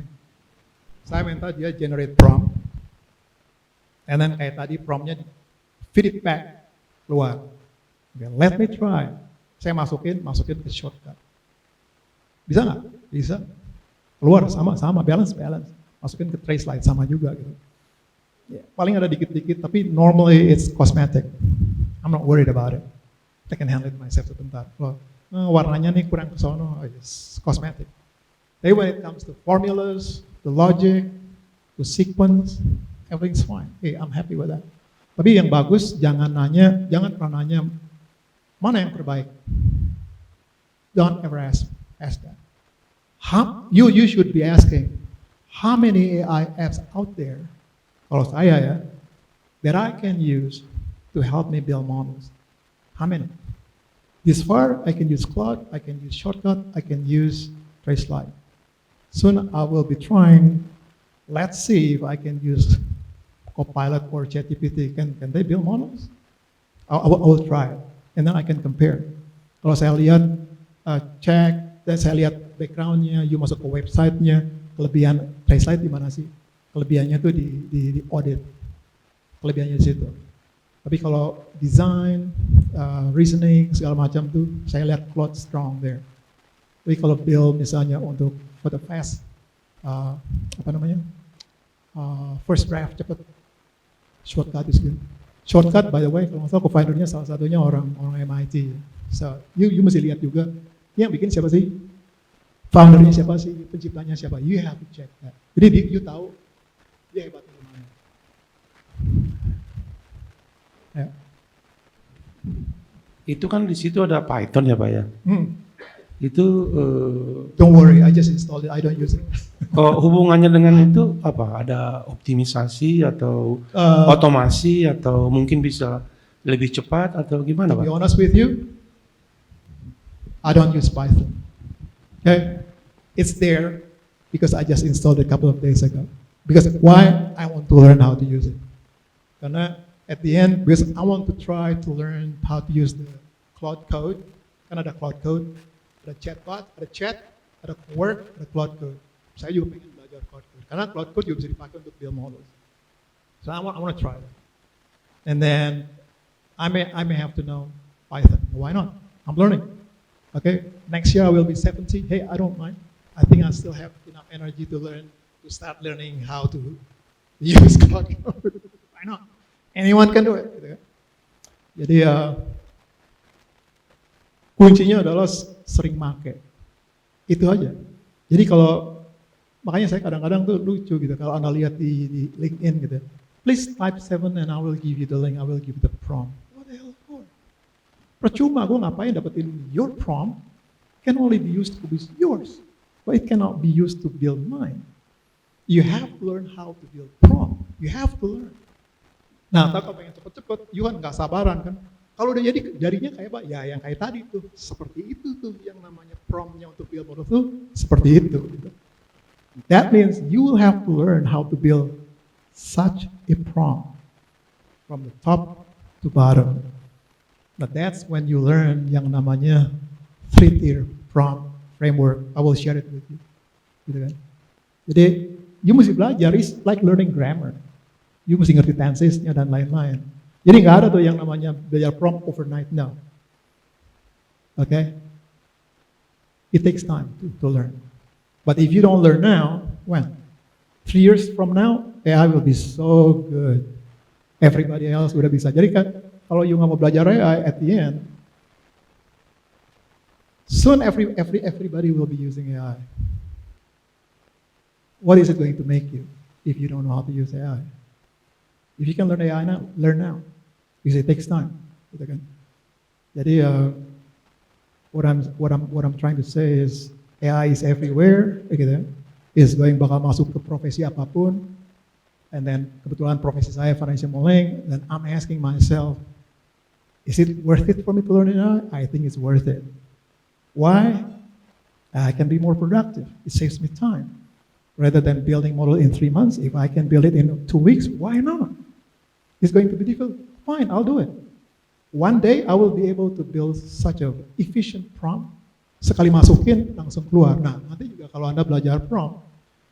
Saya minta dia generate prompt, and then kayak tadi promptnya feed it back keluar. Okay, let me try. Saya masukin ke shortcut. Bisa nggak? Bisa. Keluar sama balance. Masukin ke trace slide sama juga gitu. Yeah, paling ada dikit-dikit, tapi normally it's cosmetic. I'm not worried about it. I can handle it myself sebentar. Kalau warnanya nih kurang ke sono, it's cosmetic. Tapi when it comes to formulas, the logic, the sequence, everything's fine. Hey, I'm happy with that. Tapi yang bagus jangan pernah nanya mana yang terbaik. Don't ever ask that. You should be asking how many AI apps out there, kalau saya ya, that I can use to help me build models. How many? This far, I can use Claude, I can use Shortcut, I can use TraceLight. Soon I will be trying, let's see if I can use Copilot or ChatGPT. Can they build models? I will try it, and then I can compare. Kalau saya lihat, cek, dan saya lihat background-nya, you masuk ke website-nya, kelebihan TraceLight di mana sih? Kelebihannya tuh di audit, kelebihannya di situ. Tapi kalau design, reasoning, segala macam tuh, saya lihat Claude strong there. Tapi kalau build misalnya untuk for the fast, first draft cepet, Shortcut is good. Shortcut, by the way, kalau nggak salah co-foundernya salah satunya orang MIT. So you mesti lihat juga, yang bikin siapa sih? Foundernya siapa sih? Penciptanya siapa? You have to check that. Jadi you tahu dia hebatnya di mana. Ya. Itu kan di situ ada Python ya Pak ya? Itu Don't worry, I just installed it. I don't use it. hubungannya dengan itu apa? Ada optimisasi atau otomasi atau mungkin bisa lebih cepat atau gimana To be Pak? honest with you, I don't use Python. Okay, it's there because I just installed it a couple of days ago. Because why? I want to learn how to use it. Karena at the end, because I want to try to learn how to use the Claude Code. Kan ada Claude Code, ada chatbot, ada chat, ada Work, ada Claude Code. Saya juga pengen belajar Claude Code. Karena Cloud Code juga bisa dipakai untuk build models. So I want to try that. And then I may have to know Python. Why not? I'm learning. Okay, next year I will be 70. Hey, I don't mind. I think I still have enough energy to start learning how to use Cloud Code. Why not? Anyone can do it. Gitu kan? Jadi kuncinya adalah sering make. Itu aja. Jadi kalau makanya saya kadang-kadang tuh lucu gitu kalau Anda lihat di LinkedIn gitu. Please type 7 and I will give you the link, I will give you the prompt. What the hell for? Percuma gue ngapain dapetin your prompt can only be used to build yours. But it cannot be used to build mine. You have to learn how to build prompt. You have to learn. Nah, kalau pengen cepet-cepet, you kan nggak sabaran kan. Kalau udah jadi jadinya kayak apa? Ya yang kayak tadi tuh, seperti itu tuh yang namanya promptnya untuk build model tuh seperti itu. Gitu. That means you will have to learn how to build such a prompt from the top to bottom. But that's when you learn yang namanya 3-tier prompt framework. I will share it with you. Gitu kan? Jadi, you mesti belajar. It's like learning grammar. You mesti ngerti tensesnya dan lain-lain. Jadi nggak ada tuh yang namanya belajar prompt overnight. No. Okay? It takes time to learn. But if you don't learn now, when? 3 years from now, AI will be so good. Everybody else udah bisa. Jadi kan, kalau you nggak mau belajar AI at the end, soon everybody will be using AI. What is it going to make you if you don't know how to use AI? If you can learn AI now, learn now. Because it takes time. Gitu kan? Jadi what I'm trying to say is AI is everywhere, gitu. Is bakal masuk ke profesi apapun. And then kebetulan profesi saya financial modeling, then I'm asking myself, is it worth it for me to learn AI? I think it's worth it. Why? I can be more productive. It saves me time. Rather than building model in 3 months, if I can build it in 2 weeks, why not? It's going to be difficult. Fine, I'll do it. One day I will be able to build such a efficient prompt. Sekali masukin langsung keluar. Nah, nanti juga kalau Anda belajar prompt,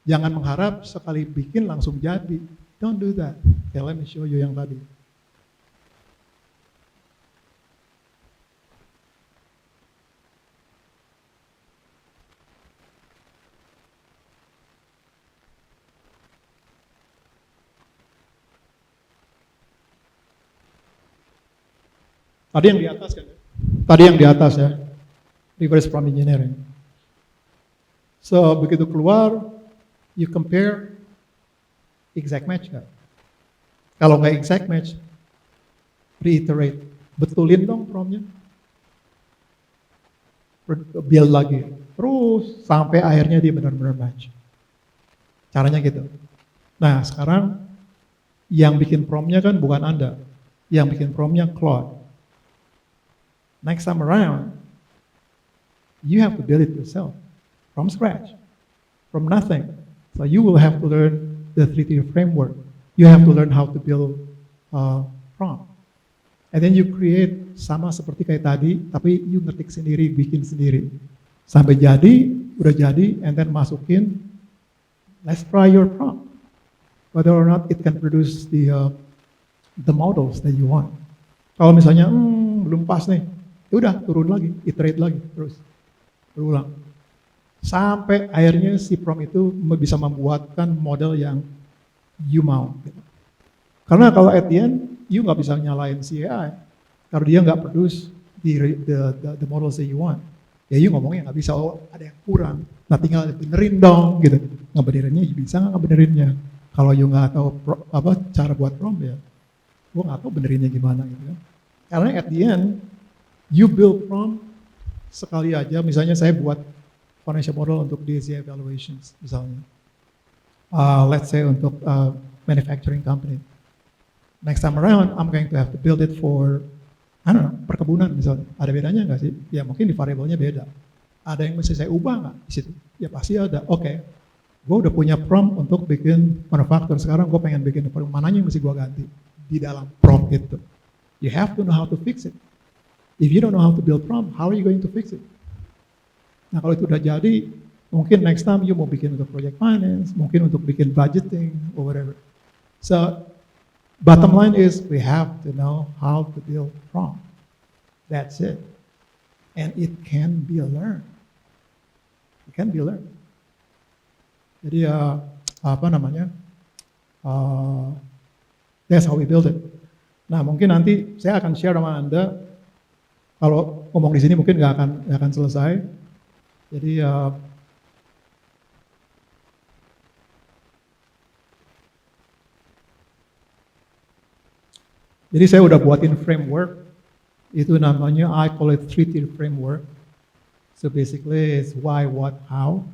jangan mengharap sekali bikin langsung jadi. Don't do that. Okay, let me show you yang tadi. Tadi yang di atas kan? Tadi yang di atas ya. Reverse prompt engineering. So begitu keluar, you compare exact match kan? Kalau nggak exact match, reiterate, betulin dong promptnya. Build lagi, terus sampai akhirnya dia benar-benar match. Caranya gitu. Nah sekarang yang bikin promptnya kan bukan Anda, yang bikin promptnya Claude. Next time around, you have to build it yourself from scratch, from nothing. So you will have to learn the 3-tier framework. You have to learn how to build prompt. And then you create sama seperti kayak tadi, tapi you ngetik sendiri, bikin sendiri. Sampai jadi, udah jadi, and then masukin, let's try your prompt. Whether or not it can produce the models that you want. Kalau misalnya, belum pas nih, ya udah turun lagi, iterate lagi, terus berulang. Sampai akhirnya si prompt itu bisa membuatkan model yang you mau. Gitu. Karena kalau at the end, you nggak bisa nyalain si AI, karena dia nggak produce the models that you want. Ya you ngomongnya nggak bisa, oh ada yang kurang, nah tinggal benerin dong, gitu. Ngebenerinnya bisa nggak ngebenerinnya? Kalau you nggak tahu cara buat prompt ya, gua nggak tahu benerinnya gimana gitu kan. Karena at the end, you build prompt sekali aja, misalnya saya buat financial model untuk DSI evaluations misalnya. Let's say untuk manufacturing company. Next time around, I'm going to have to build it for, I don't know, perkebunan misalnya. Ada bedanya nggak sih? Ya mungkin di variabelnya beda. Ada yang mesti saya ubah nggak di situ? Ya pasti ada. Oke, gue udah punya prompt untuk bikin manufaktur. Sekarang gue pengen bikin mananya yang mesti gue ganti di dalam prompt itu. You have to know how to fix it. If you don't know how to build prompt, how are you going to fix it? Nah kalau itu udah jadi, Mungkin next time you mau bikin untuk project finance, mungkin untuk bikin budgeting or whatever. So bottom line is we have to know how to build prompt. That's it. And it can be learned. It can be learned. Jadi apa namanya? That's how we build it. Nah, mungkin nanti saya akan share sama Anda. Kalau ngomong di sini mungkin nggak akan selesai. Jadi saya udah buatin framework. Itu namanya I call it 3-tier framework. So basically it's why, what, how.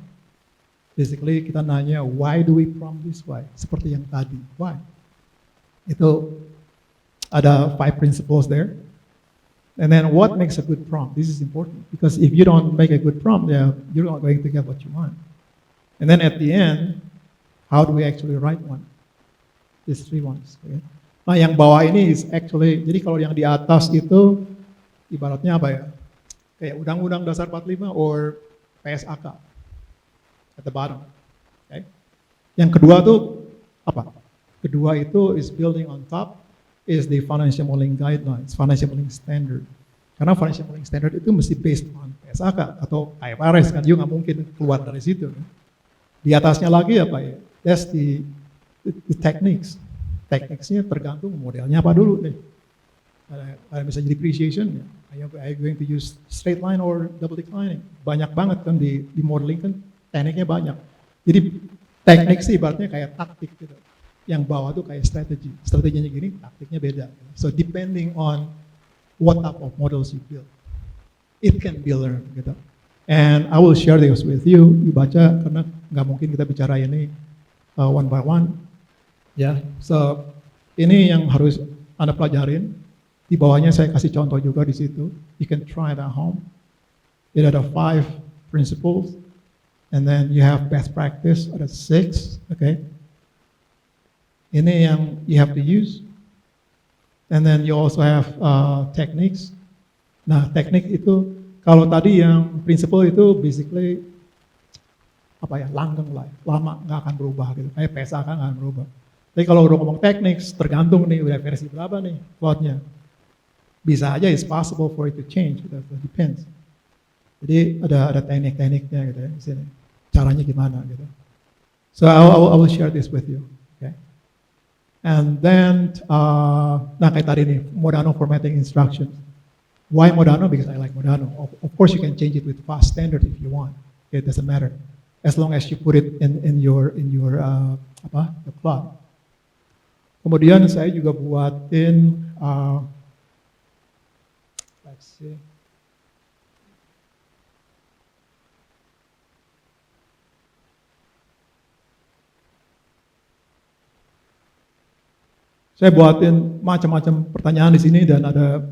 Basically kita nanya why do we prompt this way? Seperti yang tadi, why? Itu ada 5 principles there. And then what makes a good prompt? This is important because if you don't make a good prompt, you're not going to get what you want. And then at the end, how do we actually write one? These 3 ones. Okay? Nah yang bawah ini is actually, jadi kalau yang di atas itu ibaratnya apa ya? Kayak Undang-Undang Dasar 45 or PSAK at the bottom. Okay? Yang kedua tuh apa? Kedua itu is building on top is the financial modeling guidelines, financial modeling standard. Karena financial modeling standard itu mesti based on PSAK atau IFRS kan, juga nggak mungkin keluar dari situ. Kan? Di atasnya lagi apa ya? That's the techniques. Tekniknya tergantung modelnya apa dulu nih. Ada misalnya depreciation, ya. Are you going to use straight line or double declining? Banyak banget kan di modeling kan tekniknya banyak. Jadi teknik sih ibaratnya kayak taktik gitu. Yang bawah tuh kayak strategi. Strateginya gini, taktiknya beda. So depending on what type of models you build, it can be learned gitu. And I will share this with you. You baca karena nggak mungkin kita bicara ini one by one. Ya, so ini yang harus Anda pelajarin. Di bawahnya saya kasih contoh juga di situ. You can try it at home. It ada 5 principles, and then you have best practice. Ada 6, okay. Ini yang you have to use, and then you also have techniques. Nah, teknik itu kalau tadi yang principle itu basically apa ya, langgeng lah, lama nggak akan berubah gitu. Kayak PSAK nggak akan berubah. Tapi kalau udah ngomong teknik, tergantung nih udah versi berapa nih cloud-nya. Bisa aja it's possible for it to change, it depends. Jadi ada teknik-tekniknya gitu ya di sini. Caranya gimana gitu. So I will share this with you. Okay. And then, nah kayak tadi nih, Modano formatting instructions. Why Modano? Because I like Modano. Of course you can change it with fast standard if you want. It doesn't matter. As long as you put it in your the cloud. Kemudian saya juga buatin, let's see. Saya buatin macam-macam pertanyaan di sini dan ada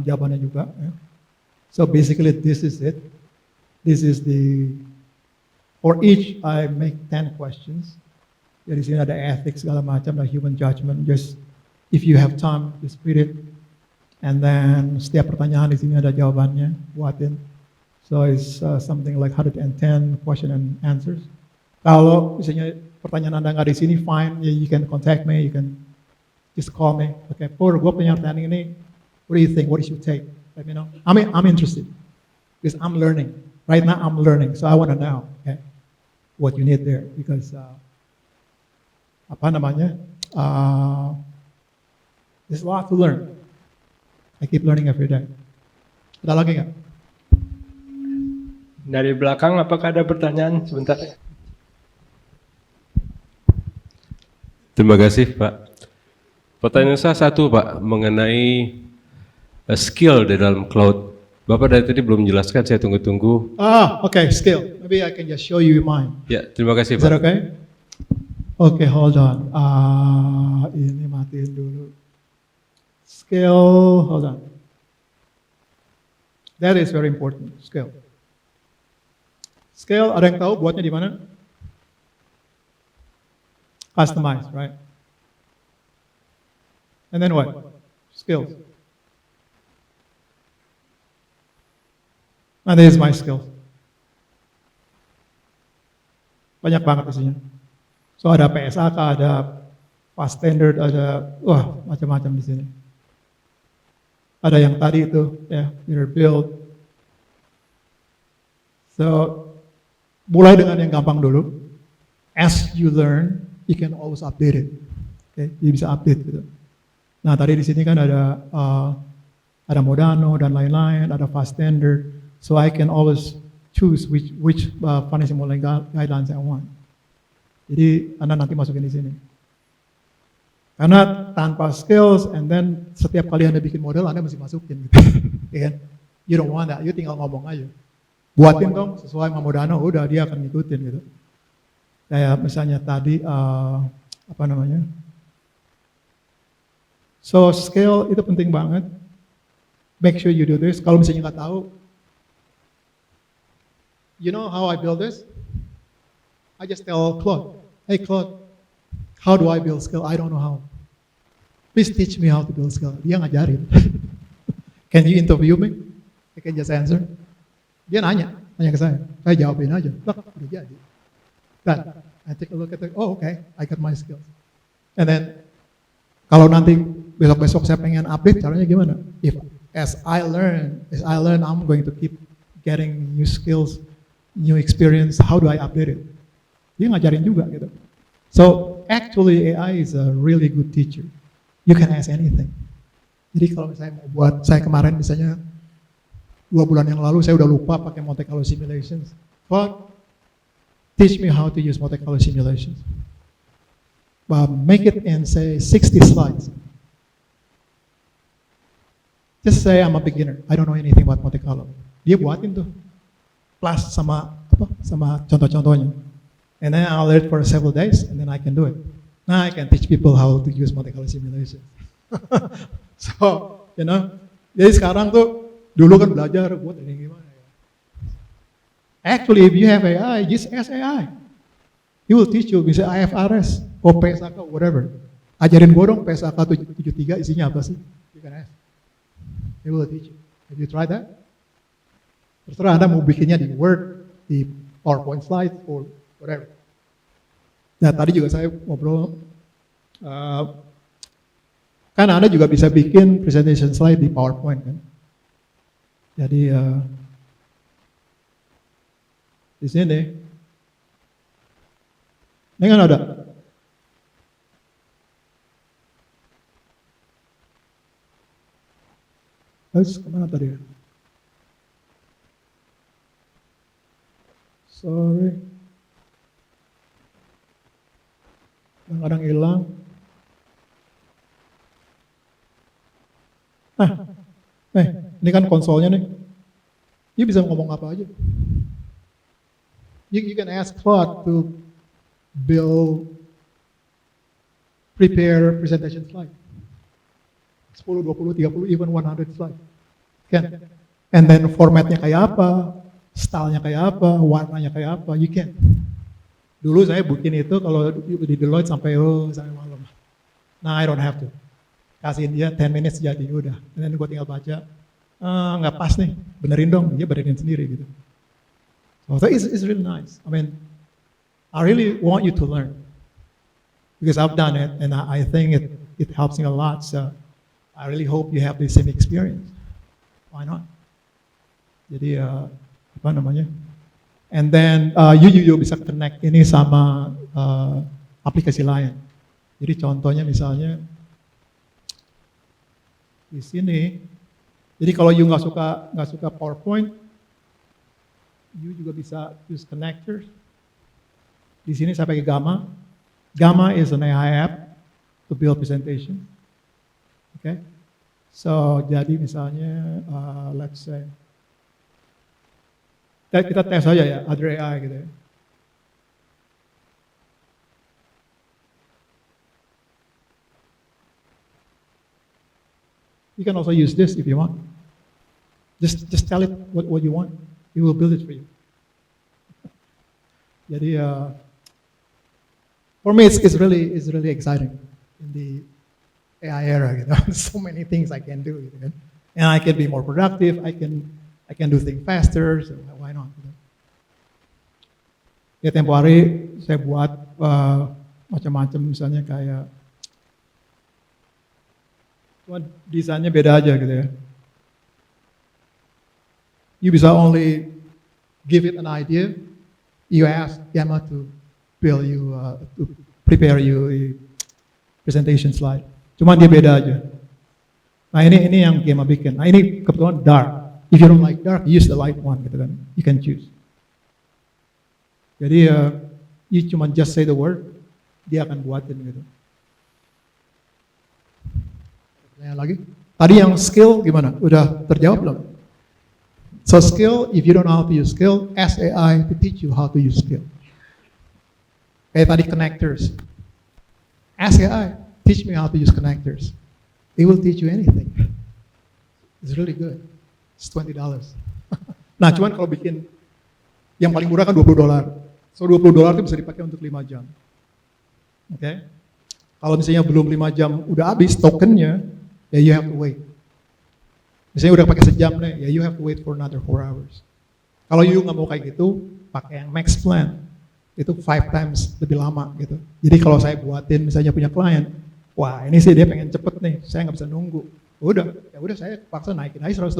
jawabannya juga. Ya. So basically this is it. This is for each I make 10 questions. Jadi di sini ada ethics segala macam, ada human judgment. Just if you have time, just read it. And then setiap pertanyaan di sini ada jawabannya, buatin. So it's something like 110 question and answers. Kalau misalnya pertanyaan Anda nggak di sini, fine, you can contact me, you can just call me. Okay, Pur, gue punya pertanyaan ini. What do you think? What is your take? Let me know. I'm interested because I'm learning. Right now I'm learning, so I want to know. Okay, what you need there because. There's a lot to learn. I keep learning every day. Ada lagi nggak? Dari belakang, apakah ada pertanyaan? Sebentar. Terima kasih Pak. Pertanyaan saya satu Pak, mengenai skill di dalam cloud. Bapak dari tadi belum menjelaskan, saya tunggu-tunggu. Okay, skill. Maybe I can just show you mine. Ya, terima kasih Is Pak. that okay? Okay, hold on. Ini matiin dulu. Skill, hold on. That is very important, skill. Skill, ada yang tahu buatnya di mana? Customize, right? And then what? Skills. And this is my skill. banyak banget isinya. So ada PSAK, ada fast standard, ada macam-macam di sini. Ada yang tadi itu ya, mirror build. So mulai dengan yang gampang dulu. As you learn, you can always update it. Okay? Jadi bisa update gitu. Nah tadi di sini kan ada Modano dan lain-lain, ada fast standard. So I can always choose which financial modeling guidelines I want. Jadi Anda nanti masukin di sini. Karena tanpa skills, and then setiap kali Anda bikin model, Anda mesti masukin gitu. Ya kan? You don't want that, you tinggal ngomong aja. Buatin dong sesuai sama Modano, udah dia akan ngikutin gitu. Kayak misalnya tadi, apa namanya? So skill itu penting banget. Make sure you do this. Kalau misalnya nggak tahu, you know how I build this? I just tell Claude, hey Claude, how do I build skill? I don't know how. Please teach me how to build skill. Dia ngajarin. Can you interview me? I can just answer. Dia nanya ke saya jawabin aja. Look, udah jadi. Dan I take a look at it. Oh, okay, I got my skills. And then kalau nanti besok-besok saya pengen update, caranya gimana? As I learn, I'm going to keep getting new skills, new experience. How do I update it? Dia ngajarin juga gitu. So actually AI is a really good teacher. You can ask anything. Jadi kalau saya mau buat, saya kemarin misalnya 2 bulan yang lalu saya udah lupa pakai Monte Carlo simulations. But teach me how to use Monte Carlo simulations. But make it in say 60 slides. Just say I'm a beginner. I don't know anything about Monte Carlo. Dia buatin tuh plus sama contoh-contohnya. And then I'll learn for several days, and then I can do it. Now I can teach people how to use Monte Carlo simulation. So, you know, jadi sekarang tuh, dulu kan belajar buat ini gimana ya. Actually, if you have AI, just ask AI. He will teach you, bisa IFRS, or PSAK, whatever. Ajarin gue dong PSAK 73 isinya apa sih? You can ask. He will teach you. Have you tried that? Terserah Anda mau bikinnya di Word, di PowerPoint slide, or whatever. Nah tadi juga saya ngobrol, kan Anda juga bisa bikin presentation slide di PowerPoint kan. Jadi di sini, ini kan ada. Terus kemana tadi ya? Sorry. Kadang-kadang hilang. Ini kan konsolnya nih. Dia bisa ngomong apa aja. You can ask Claude to prepare presentation slide. 10, 20, 30, even 100 slide. Can. And then formatnya kayak apa, stylenya kayak apa, warnanya kayak apa, you can. Dulu saya bikin itu kalau di Deloitte sampai malam. Nah, I don't have to. Kasihin dia 10 minutes jadi udah. Dan gue tinggal baca, nggak pas nih, benerin dong, dia benerin sendiri gitu. So it's really nice. I mean, I really want you to learn because I've done it and I think it helps me a lot. So I really hope you have the same experience. Why not? Jadi apa namanya? And then you juga bisa connect ini sama aplikasi lain. Jadi contohnya misalnya di sini. Jadi kalau you nggak suka PowerPoint, you juga bisa use connectors. Di sini saya pakai Gamma. Gamma is an AI app to build presentation. Okay. So jadi misalnya let's say kita tes aja ya, other AI gitu ya. You can also use this if you want. Just tell it what you want. It will build it for you. Jadi for me it's really exciting in the AI era. You know? So many things I can do, you know? And I can be more productive. I can do things faster. So why not? You know? Ya tempo hari saya buat macam-macam, misalnya kayak cuma desainnya beda aja gitu ya. You bisa only give it an idea, you ask Yama to build you, to prepare you a presentation slide. Cuma dia beda aja. Nah ini yang Yama bikin. Nah ini kebetulan dark. If you don't like dark, use the light one gitu kan. You can choose. Jadi you cuma just say the word, dia akan buatin gitu. Pertanyaan lagi? Tadi yang skill gimana? Udah terjawab belum? So skill, if you don't know how to use skill, ask AI to teach you how to use skill. Kayak tadi connectors. Ask AI, teach me how to use connectors. They will teach you anything. It's really good. It's $20. Nah, cuman kalau bikin yang paling murah kan $20. So $20 itu bisa dipakai untuk 5 jam. Oke? Okay? Kalau misalnya belum 5 jam udah habis tokennya, ya you have to wait. Misalnya udah pakai sejam nih, ya you have to wait for another 4 hours. Kalau you nggak mau kayak gitu, pakai yang max plan. Itu 5 times lebih lama gitu. Jadi kalau saya buatin misalnya punya klien, wah ini sih dia pengen cepet nih, saya nggak bisa nunggu. Ya udah saya paksa naikin aja $100.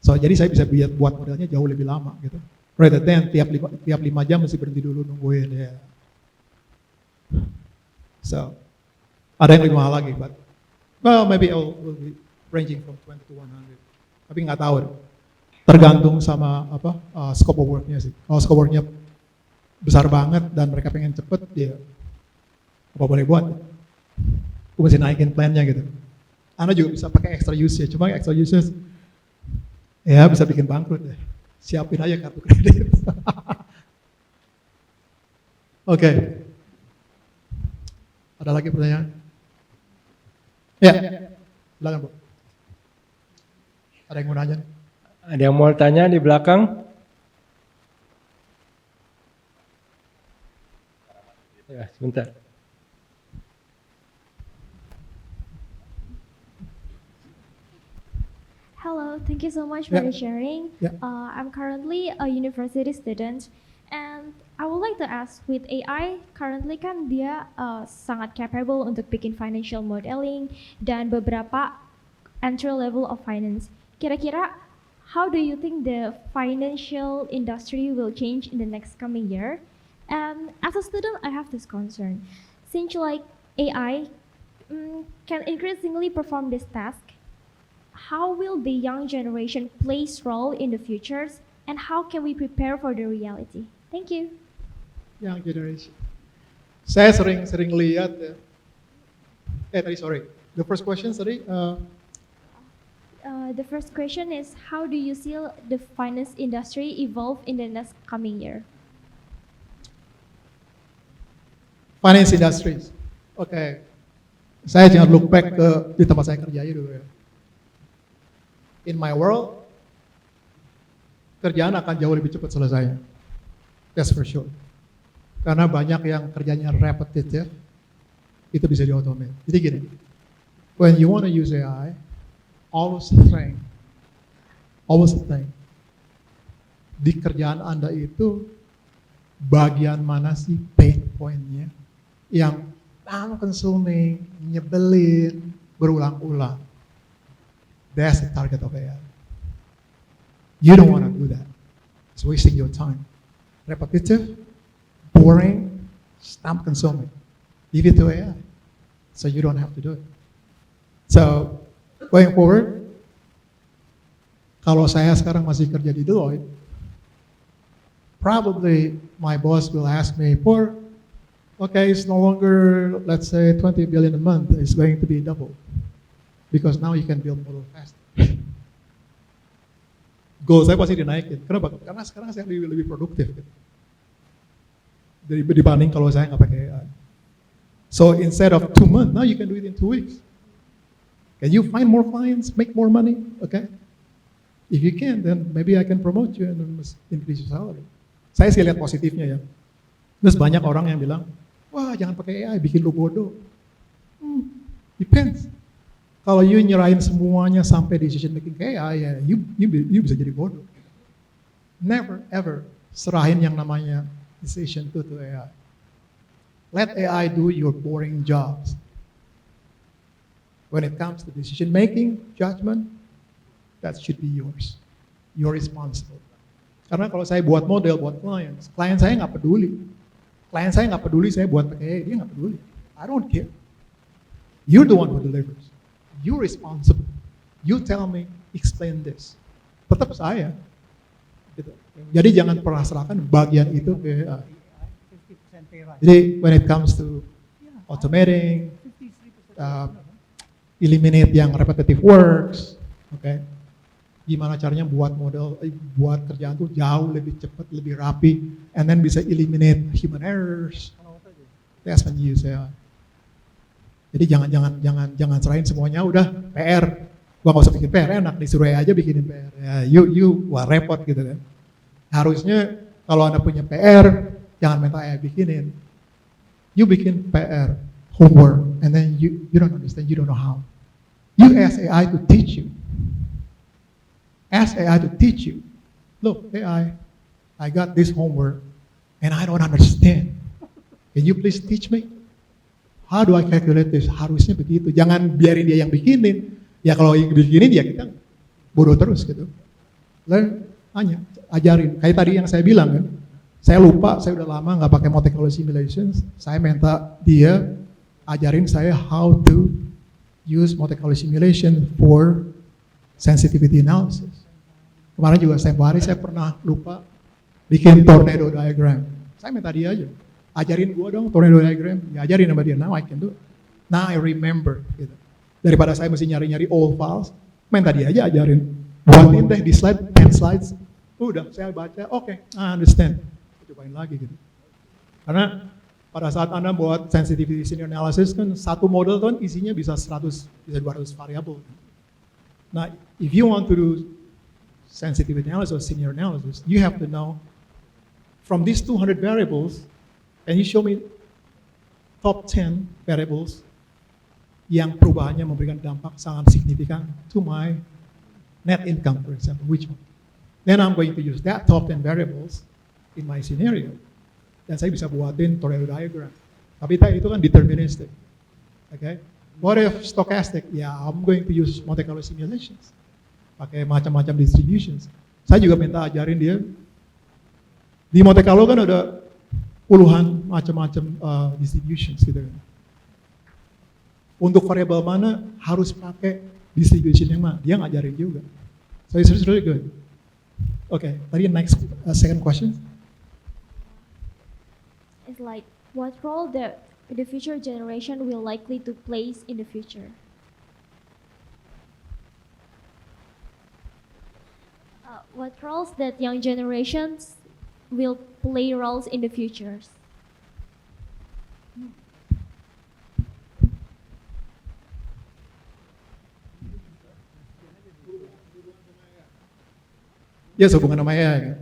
So jadi saya bisa buat modelnya jauh lebih lama gitu. Rather than tiap 5 jam mesti berhenti dulu nungguin ya. So ada yang lebih mahal lagi, but well maybe will be ranging from 20 to 100. Tapi nggak tahu deh. Tergantung sama apa scope of work-nya sih. Kalau scope work-nya besar banget dan mereka pengen cepet, ya apa boleh buat. Aku mesti naikin plan-nya gitu. Anda juga bisa pakai extra usage, cuma extra usage ya bisa bikin bangkrut deh. Siapin aja kartu kredit. Oke. Ada lagi pertanyaan? Ya, silakan Bu. Ada yang mau nanya? Ada yang mau tanya di belakang? Ya, sebentar. Hello, thank you so much for Yeah. the sharing. Yeah. I'm currently a university student, and I would like to ask, with AI, currently kan dia sangat capable untuk bikin financial modeling dan beberapa entry level of finance. Kira-kira, how do you think the financial industry will change in the next coming year? And as a student, I have this concern. Since like AI can increasingly perform this task, how will the young generation plays role in the futures, and how can we prepare for the reality? Thank you. Young generation. Saya sering lihat ya. The first question tadi. The first question is, how do you see the finance industry evolve in the next coming year? Finance industries. Oke. Saya jangan look back ke di tempat saya kerja aja dulu ya. In my world, kerjaan akan jauh lebih cepat selesainya. That's for sure. Karena banyak yang kerjanya repetitive, itu bisa di-automate. Jadi gini, when you want to use AI, always think, di kerjaan Anda itu bagian mana sih pain point-nya yang time consuming, nyebelin, berulang-ulang. That's the target of AI. You don't want to do that. It's wasting your time. Repetitive, boring, time consuming. Leave it to AI. So you don't have to do it. So going forward, kalau saya sekarang masih kerja di Deloitte, probably my boss will ask me for, okay, it's no longer, let's say 20 billion a month, it's going to be double. Because now you can build model faster. Goal saya pasti dinaikin. Kenapa? Karena sekarang saya lebih produktif. Gitu. Dibanding kalau saya nggak pakai AI. So instead of 2 months, now you can do it in 2 weeks. Can you find more clients, make more money? Okay. If you can, then maybe I can promote you and increase your salary. Saya sih lihat positifnya ya. Terus banyak orang yang bilang, wah jangan pakai AI, bikin lu bodoh. Depends. Kalau you nyerahin semuanya sampai decision making ke AI, ya you bisa jadi bodoh. Never ever serahin yang namanya decision to AI. Let AI do your boring jobs. When it comes to decision making, judgment, that should be yours. You're responsible. Karena kalau saya buat model buat klien saya nggak peduli. Klien saya nggak peduli saya buat pakai AI, dia nggak peduli. I don't care. You're the one who delivers. You're responsible. You tell me, explain this. Tetap saya. Gitu. Jadi jangan pernah serahkan bagian itu ke AI. 50% pay rise. Jadi when it comes to automating, 53%. eliminate yang repetitive works, okay? Gimana caranya buat model, buat kerjaan tuh jauh lebih cepat, lebih rapi, and then bisa eliminate human errors. That's when you use AI. Jadi jangan serahin semuanya udah PR. Gua nggak usah bikin PR, enak disuruh AI aja bikinin PR. Ya, wah repot gitu kan. Harusnya kalau Anda punya PR, jangan minta AI bikinin. You bikin PR, homework, and then you don't understand, you don't know how. You ask AI to teach you. Ask AI to teach you. Look, AI, I got this homework, and I don't understand. Can you please teach me? How do I calculate this? Harusnya begitu. Jangan biarin dia yang bikinin. Ya kalau yang bikinin ya kita bodoh terus gitu. Learn, tanya, ajarin. Kayak tadi yang saya bilang kan. Saya lupa, saya udah lama nggak pakai Monte Carlo simulations. Saya minta dia ajarin saya how to use Monte Carlo simulation for sensitivity analysis. Kemarin juga setiap hari saya pernah lupa bikin tornado diagram. Saya minta dia aja, ajarin gua dong tornado diagram. Ya ajarin sama dia, now I can do it. Now I remember. Gitu. Daripada saya mesti nyari-nyari old files, minta dia aja ajarin. Buatin deh di slide, 10 slides. Udah, saya baca, oke, I understand. Cobain lagi gitu. Karena pada saat Anda buat sensitivity scenario analysis kan satu model kan isinya bisa 100, bisa 200 variabel. Nah, if you want to do sensitivity analysis or scenario analysis, you have to know from these 200 variables, can you show me top 10 variables yang perubahannya memberikan dampak sangat signifikan to my net income, for example, which one? Then I'm going to use that top 10 variables in my scenario. Dan saya bisa buatin tornado diagram. Tapi itu kan deterministic. Okay? What if stochastic? Yeah, I'm going to use Monte Carlo simulations. Pakai macam-macam distributions. Saya juga minta ajarin dia. Di Monte Carlo kan ada puluhan macam-macam distributions gitu kan. Untuk variabel mana harus pakai distribution yang mana? Dia ngajarin juga. So it's really good. Okay, tadi next second question. It's like what role the future generation will likely to play in the future. What roles that young generations will play roles in the futures? Ya, hubungan sama AI kan.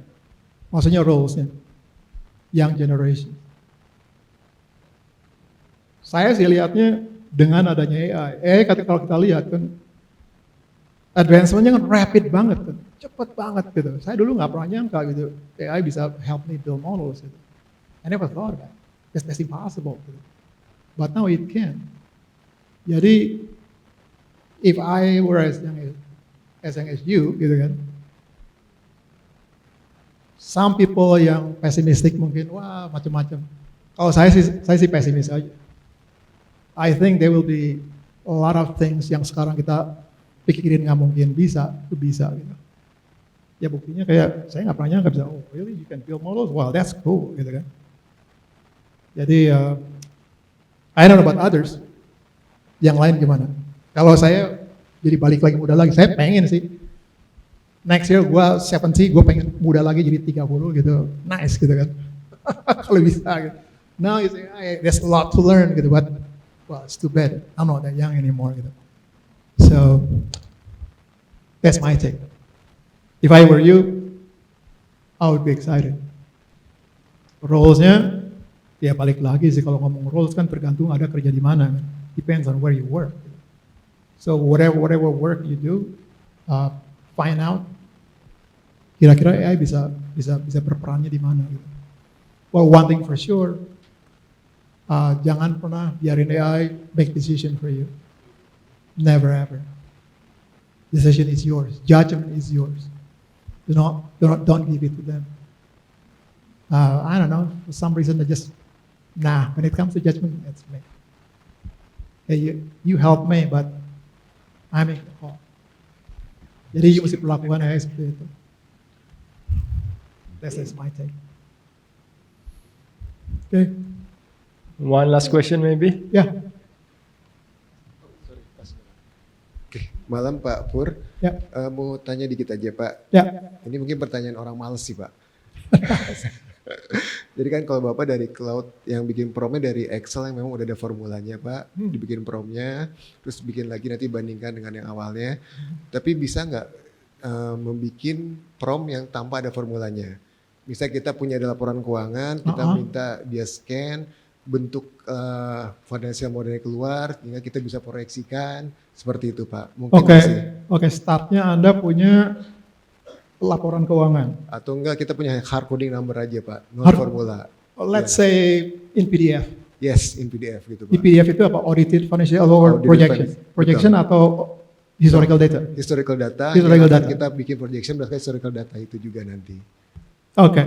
Maksudnya roles-nya. Young generation. Saya sih lihatnya dengan adanya AI kalau kita lihat kan advancement-nya kan rapid banget kan, cepet banget gitu. Saya dulu nggak pernah nyangka gitu AI bisa help me build models gitu. I never thought about it. That's impossible. Gitu. But now it can. Jadi if I were as young as you gitu kan, some people yang pesimistik mungkin wah macam-macam. Kalau saya sih pesimis aja. I think there will be a lot of things yang sekarang kita pikirin nggak mungkin bisa, itu bisa gitu. Ya buktinya kayak saya nggak pernah nyangka bisa, oh really you can build models, wow that's cool gitu kan. Jadi I don't know about others, yang lain gimana? Kalau saya jadi balik lagi muda lagi, saya pengen sih next year gue 70, gue pengen muda lagi jadi 30 gitu, nice gitu kan. Kalau bisa gitu. Now you say, there's a lot to learn gitu, but well, it's too bad. I'm not that young anymore. Gitu. So that's my take. If I were you, I would be excited. Roles-nya, ya balik lagi sih kalau ngomong roles kan tergantung ada kerja di mana. Depends on where you work. So whatever work you do, find out kira-kira AI bisa berperannya di mana. Gitu. Well, one thing for sure, jangan pernah biarin AI make decision for you. Never ever. Decision is yours. Judgment is yours. Don't give it to them. I don't know, for some reason they just, when it comes to judgment, it's me. Hey, you help me, but I make the call. Jadi you mesti perlakukan AI seperti itu. That's my take. Okay. One last question maybe. Yeah. Oke, malam Pak Pur. Ya. Mau tanya dikit aja Pak. Ya. Ini mungkin pertanyaan orang males sih Pak. Jadi kan kalau Bapak dari cloud yang bikin promnya dari Excel yang memang udah ada formulanya Pak, dibikin promnya, terus bikin lagi nanti bandingkan dengan yang awalnya. Tapi bisa nggak membuat prom yang tanpa ada formulanya? Misal kita punya ada laporan keuangan, kita minta dia scan, bentuk financial modelnya keluar, sehingga kita bisa proyeksikan, seperti itu Pak. Mungkin Oke, startnya Anda punya laporan keuangan. Atau enggak kita punya hard coding number aja Pak, non Hard- formula. Let's say in PDF. Yes, in PDF gitu Di Pak. PDF itu apa? Audited financial or Audited projection? finance. Projection Betul. atau historical data? Historical data, Historical yang akan data. kita bikin projection berdasarkan historical data itu juga nanti. Oke.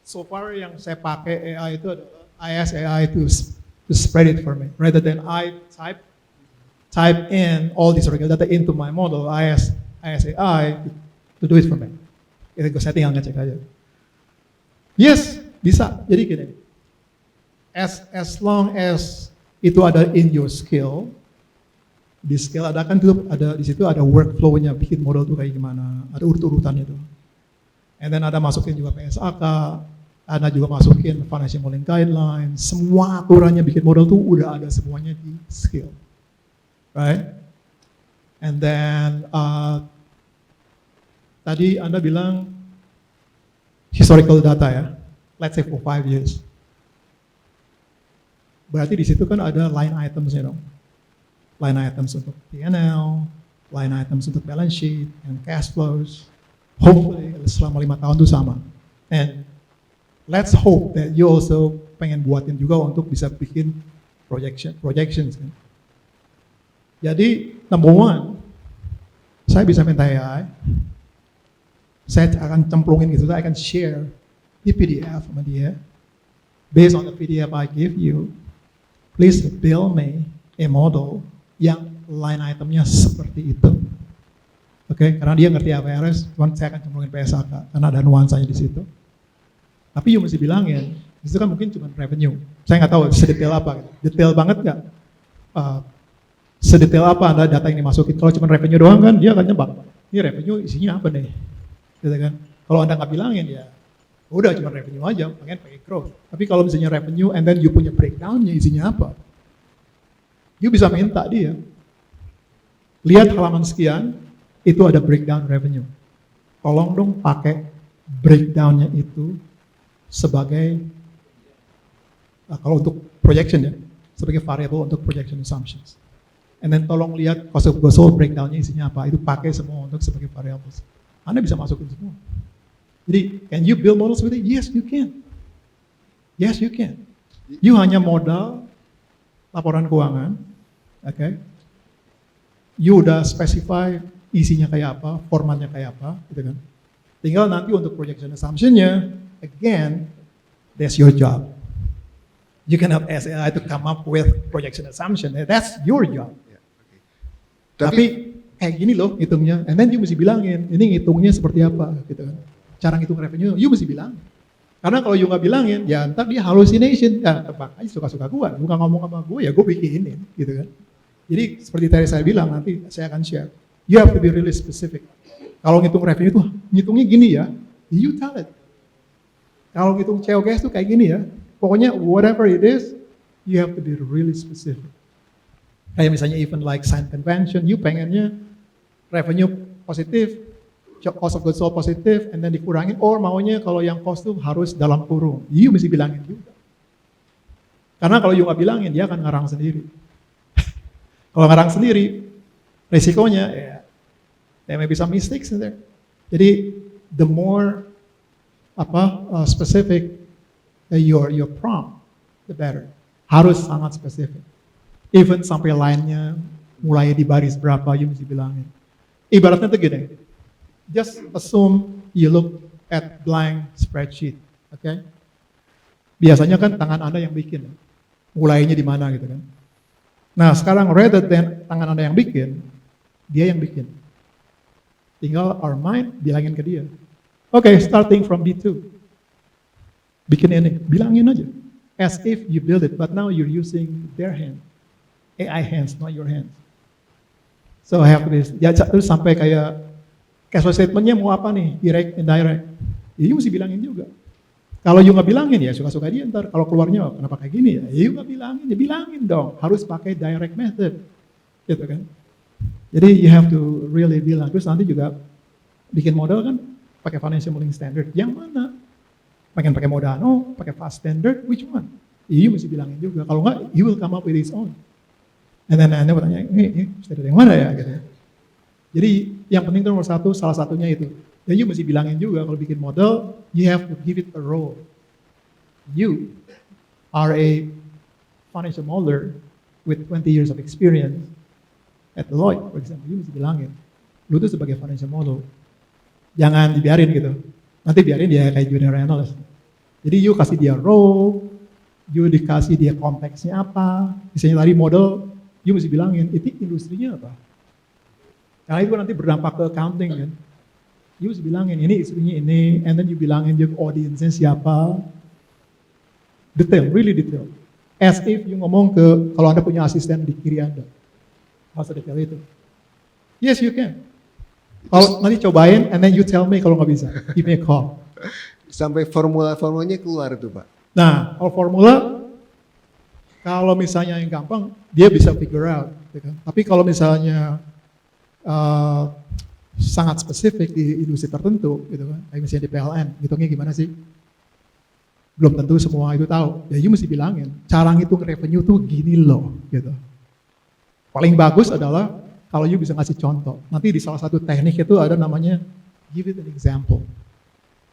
So far yang saya pakai AI itu adalah I ask AI to spread it for me. Rather than I type in all this historical data into my model, I ask AI to do it for me. Itu gue setting ngecek aja. Yes, bisa. Jadi gini. As long as itu ada in your skill, di skill ada kan tuh ada di situ ada workflow-nya bikin model tuh kayak gimana, ada urut-urutannya tuh. And then ada masukin juga PSAK, ada juga masukin financial modeling guidelines, semua aturannya bikin model tuh udah ada semuanya di skill, right? And then tadi Anda bilang historical data ya, let's say for 5 years. Berarti di situ kan ada line items-nya dong. Line items untuk P&L, line items untuk balance sheet, and cash flows. Hopefully selama 5 tahun itu sama. And let's hope that you also pengen buatin juga untuk bisa bikin projections kan. Jadi number one, saya bisa minta AI, saya akan cemplungin gitu, saya akan share di PDF sama dia. Based on the PDF I give you, please build me a model yang line itemnya seperti itu. Oke, karena dia ngerti IFRS, cuman saya akan cemplungin PSAK karena ada nuansanya di situ. Tapi you mesti bilangin, itu kan mungkin cuma revenue. Saya nggak tahu sedetail apa, gitu. Detail banget nggak? Sedetail apa Anda data yang dimasukin? Kalau cuma revenue doang kan dia akan nyebak. Ini revenue isinya apa nih? Gitu kan? Kalau Anda nggak bilangin ya, udah cuma revenue aja, pengen pakai growth. Tapi kalau misalnya revenue and then you punya breakdownnya isinya apa? You bisa minta dia. Lihat halaman sekian, itu ada breakdown revenue. Tolong dong pakai breakdownnya itu sebagai, kalau untuk projection ya, sebagai variable untuk projection assumptions. And then tolong lihat cost of goods sold breakdownnya isinya apa, itu pakai semua untuk sebagai variables. Anda bisa masukin semua. Jadi, can you build models with it? Yes, you can. Yes, you can. You hanya modal laporan keuangan, oke? You udah specify isinya kayak apa, formatnya kayak apa, gitu kan? Tinggal nanti untuk projection assumption-nya, again, that's your job. You cannot ask AI to come up with projection assumption. That's your job. Tapi kayak gini loh hitungnya, and then you mesti bilangin, ini ngitungnya seperti apa, gitu kan? Cara ngitung revenue, you mesti bilang. Karena kalau you nggak bilangin, ya ntar dia hallucination, ya tebak aja suka-suka gue, bukan ngomong sama gue, ya gue bikinin, gitu kan? Jadi seperti tadi saya bilang, nanti saya akan share. You have to be really specific. Kalau ngitung revenue itu, ngitungnya gini ya, you tell it. Kalau ngitung COGS itu kayak gini ya, pokoknya whatever it is, you have to be really specific. Kayak misalnya even like sign convention, you pengennya revenue positif, cost of goods sold positif, and then dikurangin, or maunya kalau yang cost tuh harus dalam kurung. You mesti bilangin juga. Karena kalau you nggak bilangin, dia akan ngarang sendiri. Kalau ngarang sendiri, resikonya ya, there may be some mistakes in there. Jadi the more specific your prompt, the better. Harus sangat spesifik. Even sampai line-nya mulai di baris berapa, you mesti bilangin. Ibaratnya tuh gini, just assume you look at blank spreadsheet, okay? Biasanya kan tangan Anda yang bikin, mulainya di mana gitu kan. Nah sekarang rather than tangan Anda yang bikin, dia yang bikin. Tinggal our mind bilangin ke dia. Oke, starting from B2. Bikin ini, bilangin aja. As if you build it, but now you're using their hand. AI hands, not your hands. So I have this, ya terus sampai kayak casual statement-nya mau apa nih, direct, indirect. Ya you mesti bilangin juga. Kalau you nggak bilangin ya suka-suka dia ntar. Kalau keluarnya kenapa kayak gini ya, you nggak bilangin, ya bilangin dong. Harus pakai direct method, gitu kan. Jadi you have to really bilang. Terus nanti juga bikin model kan pakai financial modeling standard. Yang mana? Pengen pakai Modano, pakai fast standard, which one? You mesti bilangin juga. Kalau nggak, he will come up with his own. And then Anda bertanya, ini standard yang mana ya? Gitu. Jadi yang penting itu nomor satu, salah satunya itu. Dan you mesti bilangin juga kalau bikin model, you have to give it a role. You are a financial modeler with 20 years of experience at Deloitte, for example. You mesti bilangin, lu tuh sebagai financial model, jangan dibiarin gitu. Nanti biarin dia kayak junior analyst. Jadi you kasih dia role, you dikasih dia konteksnya apa. Misalnya tadi model, you mesti bilangin, itu industrinya apa. Karena itu nanti berdampak ke accounting kan. You mesti bilangin, ini istrinya ini, and then you bilangin juga audiensnya siapa. Detail, really detail. As if you ngomong ke, kalau Anda punya asisten di kiri Anda. Harus detail itu. Yes, you can. Kalau nanti cobain, and then you tell me kalau nggak bisa. Give me a call. Sampai formula-formulanya keluar tuh Pak. Nah, kalau formula, kalau misalnya yang gampang, dia bisa figure out. Gitu kan? Tapi kalau misalnya sangat spesifik di industri tertentu, gitu kan, kayak misalnya di PLN, hitungnya gimana sih? Belum tentu semua itu tahu. Ya, you mesti bilangin, cara ngitung revenue tuh gini loh, gitu. Paling bagus adalah kalau you bisa ngasih contoh. Nanti di salah satu teknik itu ada namanya give it an example.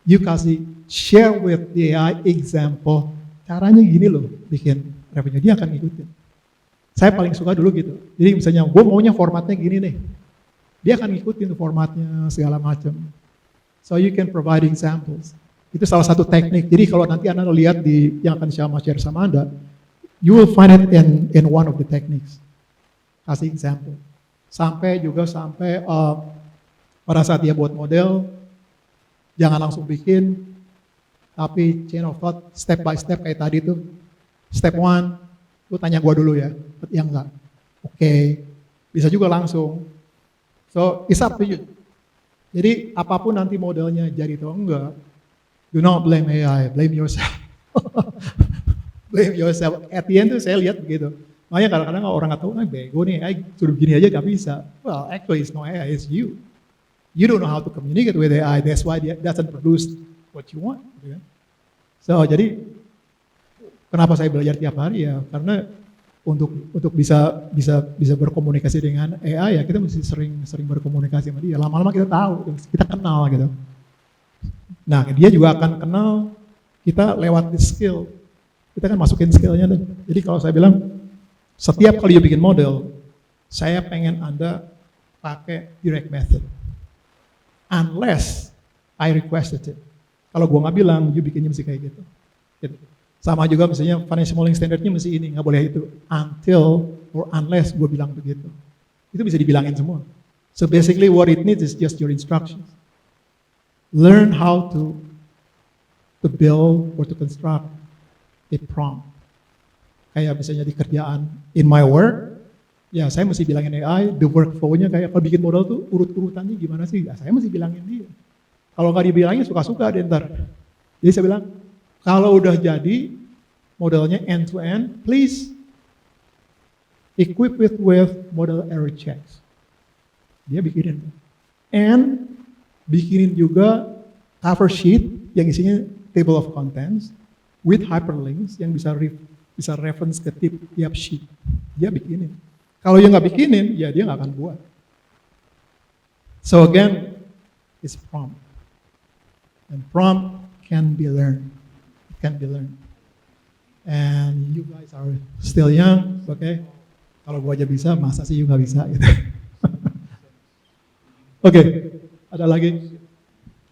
You kasih share with the AI example. Caranya gini loh, bikin revenue, dia akan ngikutin. Saya paling suka dulu gitu. Jadi misalnya gue maunya formatnya gini nih. Dia akan ngikutin formatnya segala macam. So you can provide examples. Itu salah satu teknik. Jadi kalau nanti Anda lihat di yang akan saya share sama Anda, you will find it in one of the techniques. Kasih example. Sampai pada saat dia buat model, jangan langsung bikin, tapi chain of thought, step by step kayak tadi tuh. Step 1, lu tanya gua dulu ya, ya enggak. Oke, bisa juga langsung. So, it's up to you. Jadi, apapun nanti modelnya jadi atau enggak, do not blame AI, blame yourself. Blame yourself. At the end tuh saya lihat begitu. Makanya kadang-kadang orang nggak tahu, bego nih, AI suruh gini aja nggak bisa. Well, actually it's not AI, it's you. You don't know how to communicate with AI, that's why it doesn't produce what you want. Gitu kan? So, jadi kenapa saya belajar tiap hari ya? Karena untuk bisa berkomunikasi dengan AI ya kita mesti sering berkomunikasi sama dia. Lama-lama kita tahu, kita kenal gitu. Nah, dia juga akan kenal kita lewat the skill. Kita kan masukin skillnya tuh. Jadi kalau saya bilang setiap kali you bikin model, saya pengen Anda pakai direct method. Unless I requested it. Kalau gua nggak bilang, you bikinnya mesti kayak gitu. Sama juga misalnya financial modeling standardnya mesti ini, nggak boleh itu. Until or unless gue bilang begitu. Itu bisa dibilangin semua. So basically what it needs is just your instructions. Learn how to build or to construct a prompt. Kayak misalnya di kerjaan, in my work, ya saya mesti bilangin AI, the workflow-nya kayak kalau bikin model tuh urut-urutannya gimana sih? Ya, saya mesti bilangin dia. Kalau nggak dibilangin suka-suka dia ntar. Jadi saya bilang, kalau udah jadi modelnya end to end, please equip it with model error checks. Dia bikinin. And bikinin juga cover sheet yang isinya table of contents with hyperlinks yang bisa reference ke tiap sheet. Dia bikinin. Kalau dia nggak bikinin, ya dia nggak akan buat. So again, it's prompt. And prompt can be learned. Can be learned. and you guys are still young, oke. Kalau gua aja bisa, masa sih you nggak bisa gitu. Oke, ada lagi?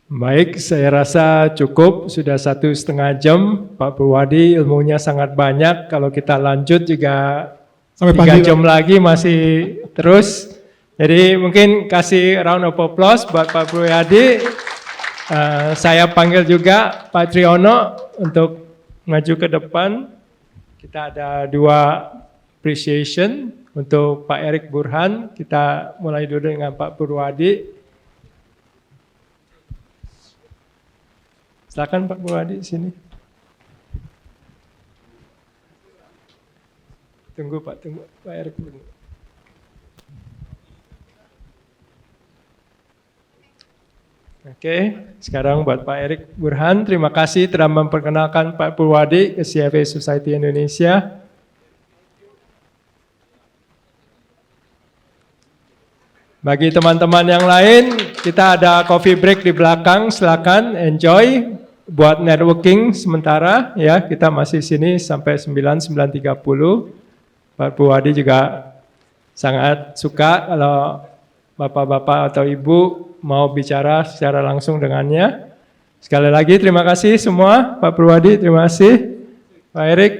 Baik, saya rasa cukup, sudah 1,5 jam. Pak Purwadi ilmunya sangat banyak, kalau kita lanjut juga Sampai 3 pagi, jam lagi masih terus. Jadi mungkin kasih round of applause buat Pak Purwadi. Saya panggil juga Pak Triyono untuk maju ke depan. Kita ada 2 appreciation untuk Pak Erik Burhan. Kita mulai dulu dengan Pak Purwadi. Silakan Pak Purwadi sini. Tunggu Pak Erik dulu. Oke, sekarang buat Pak Erik Burhan, terima kasih telah memperkenalkan Pak Purwadi ke CFA Society Indonesia. Bagi teman-teman yang lain, kita ada coffee break di belakang, silakan enjoy buat networking sementara ya. Kita masih sini sampai 9:30. Pak Purwadi juga sangat suka kalau bapak-bapak atau ibu mau bicara secara langsung dengannya. Sekali lagi terima kasih semua, Pak Purwadi, terima kasih, Pak Erik.